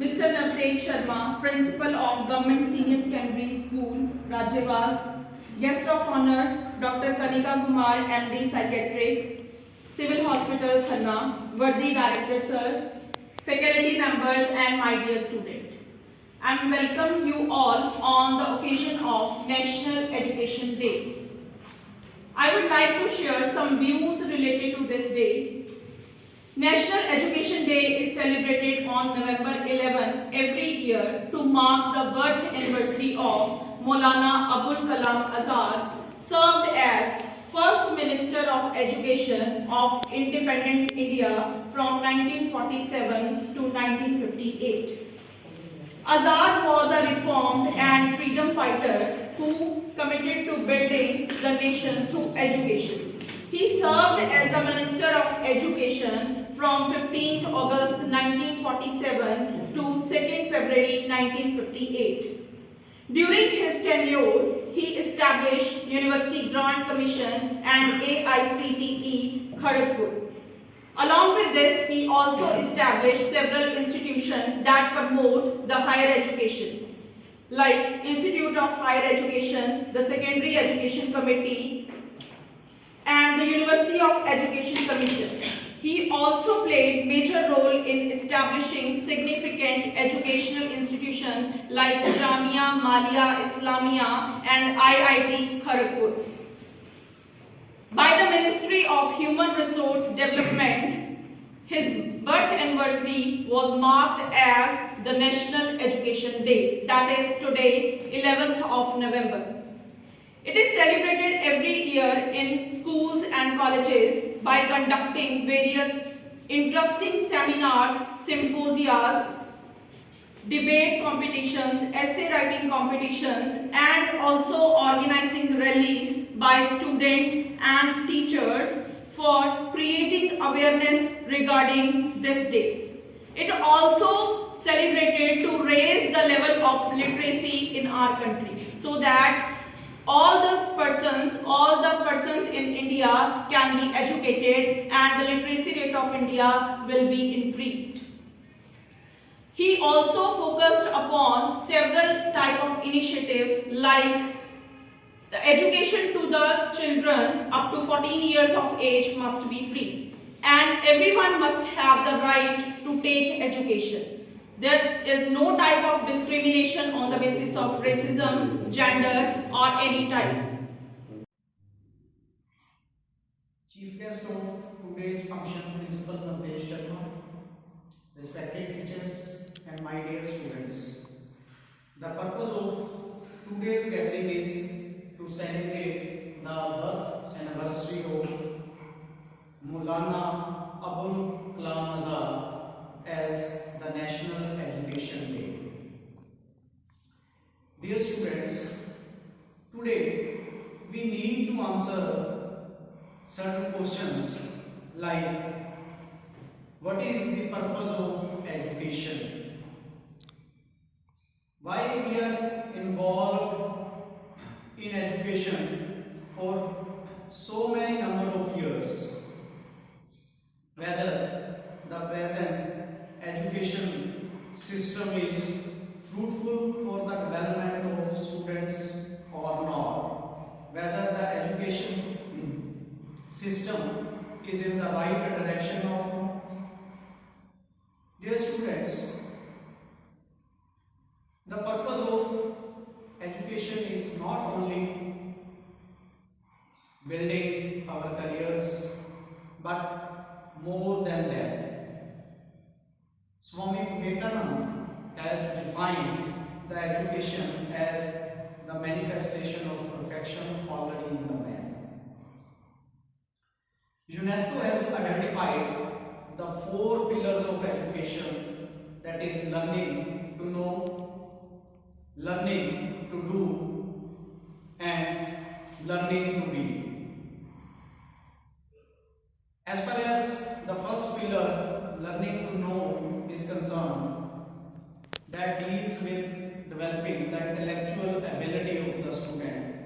Mr. Navtej Sharma, Principal of Government Senior Secondary School, Rajewar. Guest of Honor, Dr. Kanika Kumar, MD, Psychiatric, Civil Hospital, Khanna. Worthy Director, Sir, faculty members, and my dear student. I welcome you all on the occasion of National Education Day. I would like to share some views related to this day. National Education Day is celebrated on November 11 every year to mark the birth anniversary of Maulana Abul Kalam Azad, served as First Minister of Education of Independent India from 1947 to 1958. Azad was a reformed and freedom fighter who committed to building the nation through education. He served as the Minister of Education from 15th August 1947 to 2nd February 1958. During his tenure, he established University Grant Commission and AICTE Kharagpur. Along with this, he also established several institutions that promote the higher education, like Institute of Higher Education, the Secondary Education Committee, and the University of Education Commission. He also played major role in establishing significant educational institutions like Jamia Millia Islamia and IIT Kharagpur. By the Ministry of Human Resource Development, his birth anniversary was marked as the National Education Day, that is today, 11th of November. It is celebrated every year in schools and colleges by conducting various interesting seminars, symposia, debate competitions, essay writing competitions, and also organizing rallies by students and teachers for creating awareness regarding this day. It also celebrated to raise the level of literacy in our country so that all the persons in India can be educated and the literacy rate of India will be increased. He also focused upon several type of initiatives like the education to the children up to 14 years of age must be free and everyone must have the right to take education. There is no type of discrimination on the basis of racism, gender or any type. Chief guest of today's function, Principal Navtej Sharma, respected teachers and my dear students. The purpose of today's gathering is to celebrate the birth anniversary of Maulana Abul Kalam Azad as the National Education Day. Dear students, today we need to answer certain questions like what is the purpose of education? Why we are involved in education for so many number of years? Whether the present education system is fruitful for the development of students or not, whether the education system is in the right direction or not. Dear students, the purpose of education is not only building our careers but more than that. Swami Vivekananda has defined the education as the manifestation of perfection already in the man. UNESCO has identified the 4 pillars of education, that is learning to know, learning to do, and learning to be. As far as the first pillar, learning to know, is concerned, that deals with developing the intellectual ability of the student.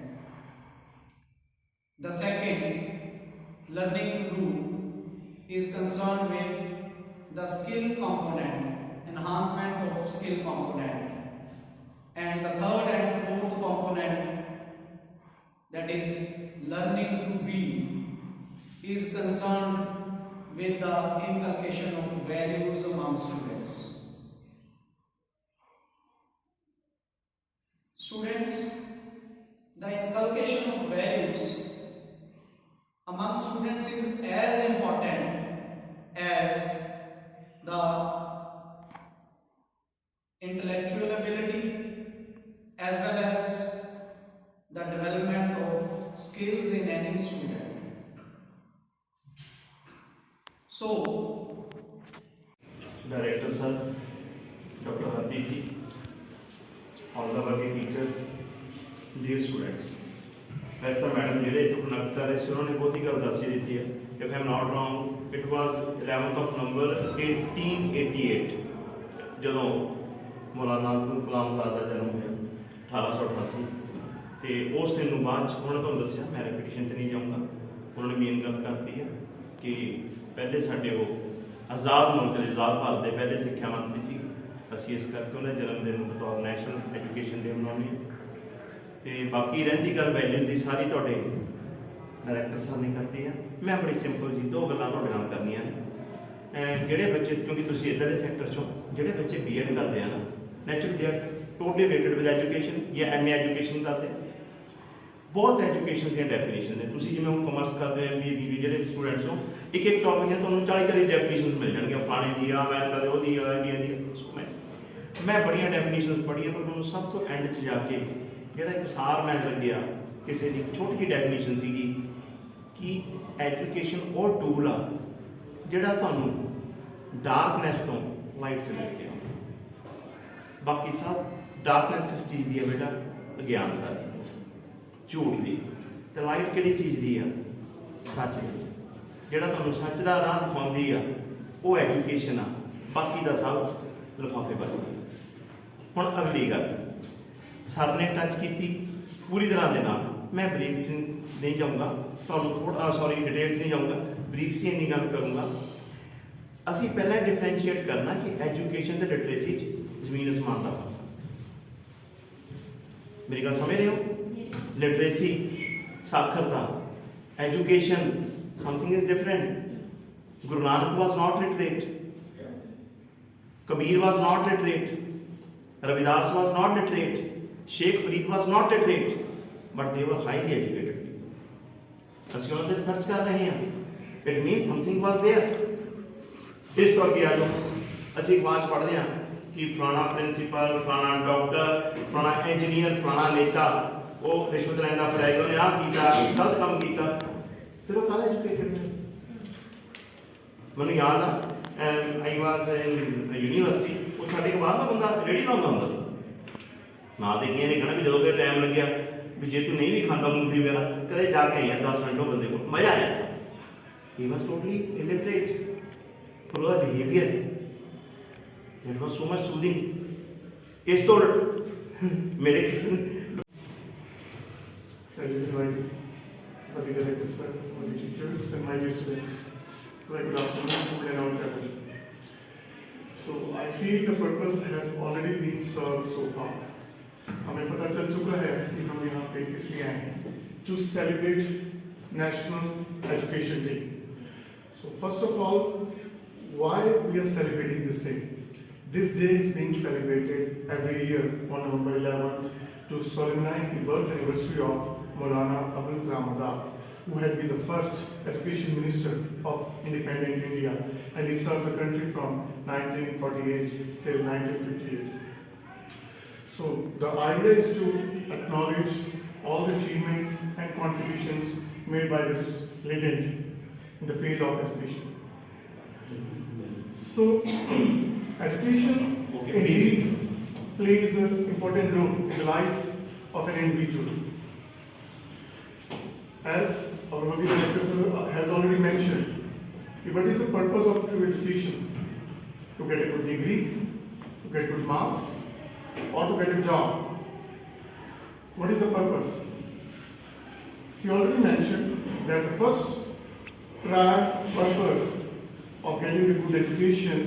The second, learning to do, is concerned with the skill component, enhancement of skill component. And the third and fourth component, that is learning to be, is concerned with the inculcation of values among students. Students, the inculcation of values among students is as important as the intellectual ability as well as the development of skills in any student. So, Director Sir, Dr. Hardeep ji, all the working teachers, dear students. As the madam ਜਿਹੜੇ ਤੋਂ connect ਕਰ ਰਹੇ ਸੀ ਉਹਨਾਂ ਨੇ ਬਹੁਤੀ ਗੱਲ ਦੱਸ ਹੀ ਦਿੱਤੀ ਹੈ. If I am not wrong, it was 11th of November 1888 ਜਦੋਂ ਮੌਲਾਨਾ ਅਬੁਲ ਕਲਾਮ ਸਾਹਿਬ ਦਾ ਜਨਮ ਹੋਇਆ 1888 ਤੇ ਉਸ ਦਿਨ ਨੂੰ ਬਾਅਦ 'ਚ ਉਹਨਾਂ ਤੁਹਾਨੂੰ ਦੱਸਿਆ, ਮੈਂ ਰੈਪੀਟੀਸ਼ਨ 'ਤੇ ਨਹੀਂ ਜਾਊਂਗਾ, ਉਹਨਾਂ ਨੇ ਮੇਨ ਗੱਲ ਕਰਤੀ ਹੈ ਕਿ ਪਹਿਲੇ ਸਾਡੇ ਉਹ ਆਜ਼ਾਦ ਮੁਲਕ ਦੇ ਆਜ਼ਾਦ ਭਾਰਤ ਦੇ ਪਹਿਲੇ ਸਿੱਖਿਆ ਮੰਤਰੀ ਸੀ। ਅਸੀਂ ਇਸ ਕਰਕੇ ਉਹਨਾਂ ਦੇ ਜਨਮ ਦਿਨ ਨੂੰ ਬਤੌਰ ਨੈਸ਼ਨਲ ਐਜੂਕੇਸ਼ਨ ਡੇ ਮਨਾਉਂਦੇ ਹਾਂ। ਤੇ ਬਾਕੀ ਰਹਿੰਦੀ ਗੱਲ ਵੈਲਿਊ ਦੀ ਸਾਰੀ ਤੁਹਾਡੇ ਡਾਇਰੈਕਟਰ ਸਾਹਿਬ ਨੇ ਕਰਤੀ ਆ। ਮੈਂ ਬੜੀ ਸਿੰਪਲ ਜੀ ਦੋ ਗੱਲਾਂ ਤੁਹਾਡੇ ਨਾਲ ਕਰਨੀਆਂ ਨੇ। ਜਿਹੜੇ ਬੱਚੇ, ਕਿਉਂਕਿ ਤੁਸੀਂ ਇੱਧਰ ਦੇ ਸੈਕਟਰ 'ਚੋਂ ਜਿਹੜੇ ਬੱਚੇ ਬੀਐਡ ਕਰਦੇ ਆ ਨਾ, naturally they are totally related with education ਜਾਂ ਐਮਏ ਐਜੂਕੇਸ਼ਨ ਕਰਦੇ, ਬਹੁਤ ਐਜੂਕੇਸ਼ਨ ਦੀਆਂ ਡੈਫੀਨੇਸ਼ਨ ਨੇ। ਤੁਸੀਂ ਜਿਵੇਂ ਹੁਣ ਕਾਮਰਸ ਕਰਦੇ ਹੋ, ਐਮਬੀਏ ਬੀਬੀ ਜਿਹੜੇ ਸਟੂਡੈਂਟਸ ਹੋ, ਇੱਕ ਇੱਕ ਟੌਪਿਕ ਹੈ ਤੁਹਾਨੂੰ 40 ਡੈਫੀਨੇਸ਼ਨਸ ਮਿਲ ਜਾਣਗੀਆਂ, ਫਲਾਣੇ ਦੀ ਆ, ਅਮਰੀਕਾ ਦੇ ਉਹਦੀ ਆ, ਇੰਡੀਆ ਦੀ। ਮੈਂ ਬੜੀਆਂ ਡੈਫੀਨੇਸ਼ਨਸ ਪੜ੍ਹੀਆਂ, ਪਰ ਮੈਨੂੰ ਸਭ ਤੋਂ ਐਂਡ 'ਚ ਜਾ ਕੇ ਜਿਹੜਾ ਇੱਕ ਸਾਰ ਮੈਨ ਲੱਗਿਆ, ਕਿਸੇ ਦੀ ਛੋਟੀ ਜਿਹੀ ਡੈਫੀਨੇਸ਼ਨ ਸੀਗੀ ਕਿ ਐਜੂਕੇਸ਼ਨ ਉਹ ਟੂਲ ਆ ਜਿਹੜਾ ਤੁਹਾਨੂੰ ਡਾਰਕਨੈਸ ਤੋਂ ਲਾਈਟ 'ਚ ਲੈ ਕੇ ਆਉਂਦਾ। ਬਾਕੀ ਸਭ ਡਾਰਕਨੈਸ ਕਿਸ ਚੀਜ਼ ਦੀ ਹੈ ਬੇਟਾ? ਅਗਿਆਨਤਾ ਦੀ, ਝੂਠ ਦੀ। ਤੇ ਲਾਈਟ ਕਿਹੜੀ ਚੀਜ਼ ਦੀ ਆ? ਸੱਚ ਦੀ। ਜਿਹੜਾ ਤੁਹਾਨੂੰ ਸੱਚ ਦਾ ਰਾਹ ਦਿਖਾਉਂਦੀ ਆ ਉਹ ਐਜੂਕੇਸ਼ਨ ਆ, ਬਾਕੀ ਦਾ ਸਭ ਲਿਫਾਫੇ ਬਣ। ਹੁਣ ਅਗਲੀ ਗੱਲ ਸਰ ਨੇ ਟੱਚ ਕੀਤੀ ਪੂਰੀ ਤਰ੍ਹਾਂ ਦੇ ਨਾਲ, ਮੈਂ ਬਰੀਫ 'ਚ ਨਹੀਂ ਜਾਊਂਗਾ, ਤੁਹਾਨੂੰ ਥੋੜਾ ਡਿਟੇਲ 'ਚ ਨਹੀਂ ਜਾਊਂਗਾ, ਬਰੀਫ 'ਚ ਇੰਨੀ ਗੱਲ ਕਰੂੰਗਾ। ਅਸੀਂ ਪਹਿਲਾਂ ਡਿਫਰੈਂਸ਼ੀਏਟ ਕਰਨਾ ਕਿ ਐਜੂਕੇਸ਼ਨ ਤੇ ਲਿਟਰੇਸੀ 'ਚ ਜ਼ਮੀਨ ਅਸਮਾਨ ਦਾ ਫਰਕ। ਮੇਰੀ ਗੱਲ ਸਮਝ ਰਹੇ ਹੋ? ਲਿਟਰੇਸੀ ਸਾਖਰਤਾ, education something is different. Guru Nanak was not literate, Kabir was not literate, Ravidas was not literate, Sheikh Farid was not literate, but they were highly educated people. ਅਸੀਂ ਉਹਨਾਂ ਤੇ ਸਰਚ ਕਰ ਰਹੇ ਹਾਂ, it means something was there. ਇਸ ਤੋਂ ਅੱਗੇ ਆ ਜਾਓ, ਅਸੀਂ ਅਖਬਾਰ ਪੜ੍ਹਦੇ ਹਾਂ ਕਿ ਫਲਾਣਾ ਪ੍ਰਿੰਸੀਪਲ, ਫਲਾਣਾ ਡਾਕਟਰ, ਫਲਾਣਾ ਇੰਜੀਨੀਅਰ, ਫਲਾਣਾ ਨੇਤਾ ਉਹ ਰਿਸ਼ਵਤ ਲੈਂਦਾ ਫੜਾਇਆ, ਉਹਨੇ ਆਹ ਕੀਤਾ, ਗਲਤ ਕੰਮ ਕੀਤਾ, ਫਿਰ ਉਹ ਕਾਹਦਾ ਐਜੂਕੇਟਡ ਹੈ? ਮੈਨੂੰ ਯਾਦ ਆ, ਆਈ ਵਾਸ ਇਨ ਯੂਨੀਵਰਸਿਟੀ, ਉਹ ਸਾਡੇ ਕੋਲ ਬਾਹਰ ਦਾ ਬੰਦਾ ਰੇਹੜੀ ਲਾਉਂਦਾ ਹੁੰਦਾ ਸੀ। ਨਾਲ ਦੇ ਕੀ ਨੇ ਕਹਿਣਾ ਵੀ ਜਦੋਂ ਕੋਈ ਟਾਈਮ ਲੱਗਿਆ ਵੀ ਜੇ ਤੂੰ ਨਹੀਂ ਵੀ ਖਾਂਦਾ ਮੂੰਗਫਲੀ ਵਗੈਰਾ, ਕਦੇ ਜਾ ਕੇ ਆਇਆ 10 ਮਿੰਟ ਉਹ ਬੰਦੇ ਕੋਲ, ਮਜ਼ਾ ਆਇਆ। ਹੀ ਵਾਸ ਟੋਟਲੀ ਇਲਿਟਰੇਟ, ਪਰ ਉਹਦਾ behaviour it was so much soothing. ਇਸ ਤੋਂ ਮੇਰੇ Director sir, all the teachers and my dear students, very good afternoon and all present. So I feel the purpose has already been served so far. हमें पता चल चुका है कि हम यहाँ पे इसलिए आए हैं to celebrate National Education Day. So first of all, why we are celebrating this day? This day is being celebrated every year on November 11th to solemnize the birth anniversary of Maulana Abul Kalam Azad, who had been the first education minister of independent India, and he served the country from 1948 till 1958. So the idea is to acknowledge all the achievements and contributions made by this legend in the field of education. So education indeed plays an important role in the life of an individual. As our Honorable Director has already mentioned, what is the purpose of true education? To get a good degree, to get good marks, or to get a job? What is the purpose? He already mentioned that the first prior purpose of getting a good education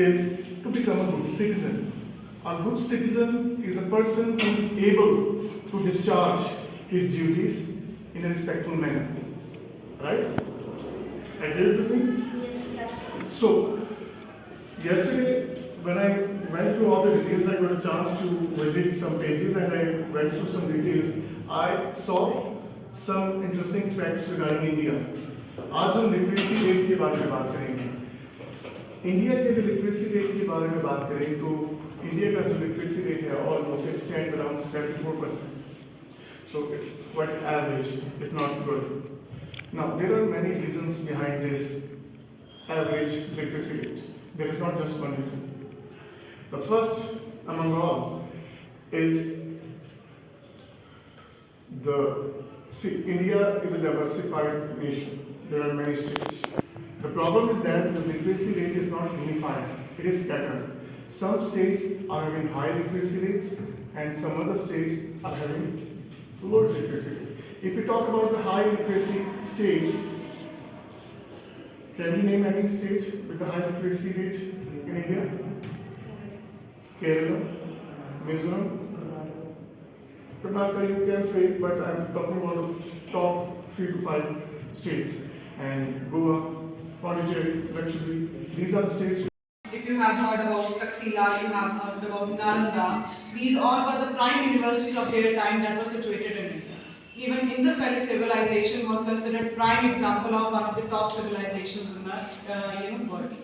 is to become a good citizen. A good citizen is a person who is able to discharge his duties in a respectful manner. Right? Agree with me? Yes, yes. So, yesterday when I went through all the details, I got a chance to visit some pages and I went through some details. I saw some interesting facts regarding India. आज हम literacy rate के बारे में बात करेंगे. India के जो literacy rate के बारे में बात करें तो इंडिया का जो लिटरेसी रेट है almost it stands around 74%. So it's quite average, if not good. Now there are many reasons behind this average literacy rate. There is not just one reason. The first among all is India is a diversified nation. There are many states. The problem is that the literacy rate is not unified. It is scattered. Some states are having high literacy rates and some other states are having low literacy rate. If we talk about the high literacy states, can you name any state with a high literacy rate in India? Kerala, Mizoram, Karnataka you can say, but I'm talking about the top 3 to 5 states. And Goa, Pondicherry, Lakshadweep, these are the states. If you have heard about Taxila, you have heard about Nalanda, these all were the prime universities of their time that were situated in India. Even Indus Valley civilization was considered prime example of one of the top civilizations in the world.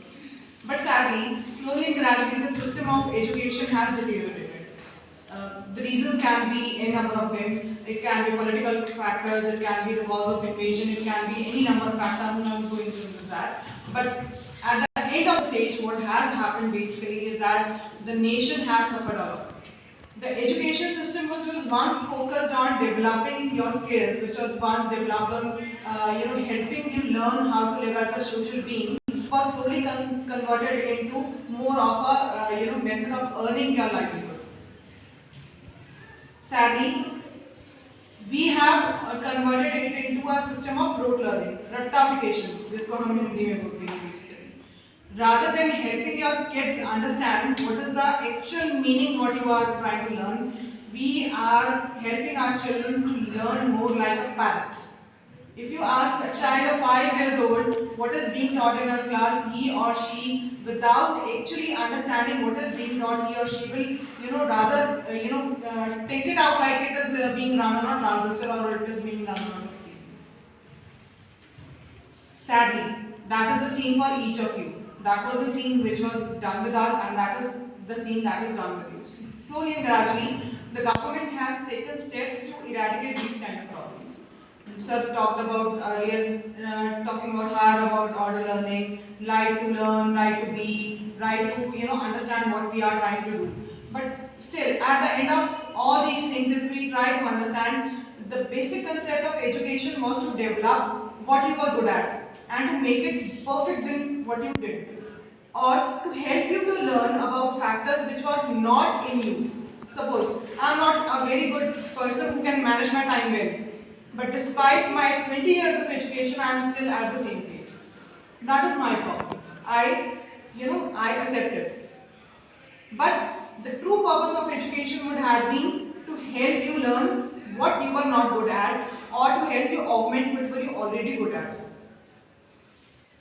But sadly, slowly and gradually, the system of education has deteriorated. The reasons can be a number of them. It can be political factors, it can be the cause of invasion, it can be any number of factors. I'm not going into that. But at the end of the stage, what has happened basically is that the nation has suffered a lot. The education system which was once focused on developing your skills, which was once developed on helping you learn how to live as a social being, was slowly converted into more of a method of earning your livelihood. Sadly, we have converted it into a system of rote learning, रट्टाफिकेशन, जिसको हम हिंदी में बोलते हैं basically. Rather than helping your kids understand what is the actual meaning what you are trying to learn, we are helping our children to learn more like a parrots. If you ask a child of 5 years old what is being taught in her class, he or she, without actually understanding what is being taught, he or she will, rather, take it out like it is being run on a transistor or it is being run on a screen. Sadly, that is the scene for each of you. That was the scene which was done with us, and that is the scene that is done with you. Slowly and gradually, the government has taken steps to eradicate these kind of problems. Sir talked about earlier, talking about higher about order learning, right to learn, right to be, right to understand what we are trying to do. But still, at the end of all these things, if we try to understand, the basic concept of education was to develop what you were good at and to make it perfect in what you did, or to help you to learn about factors which were not in you. Suppose I am not a very good person who can manage my time well, but despite my 20 years of education, I am still at the same place. That is my problem. I accept it. But the true purpose of education would have been to help you learn what you were not good at, or to help you augment what were you already good at.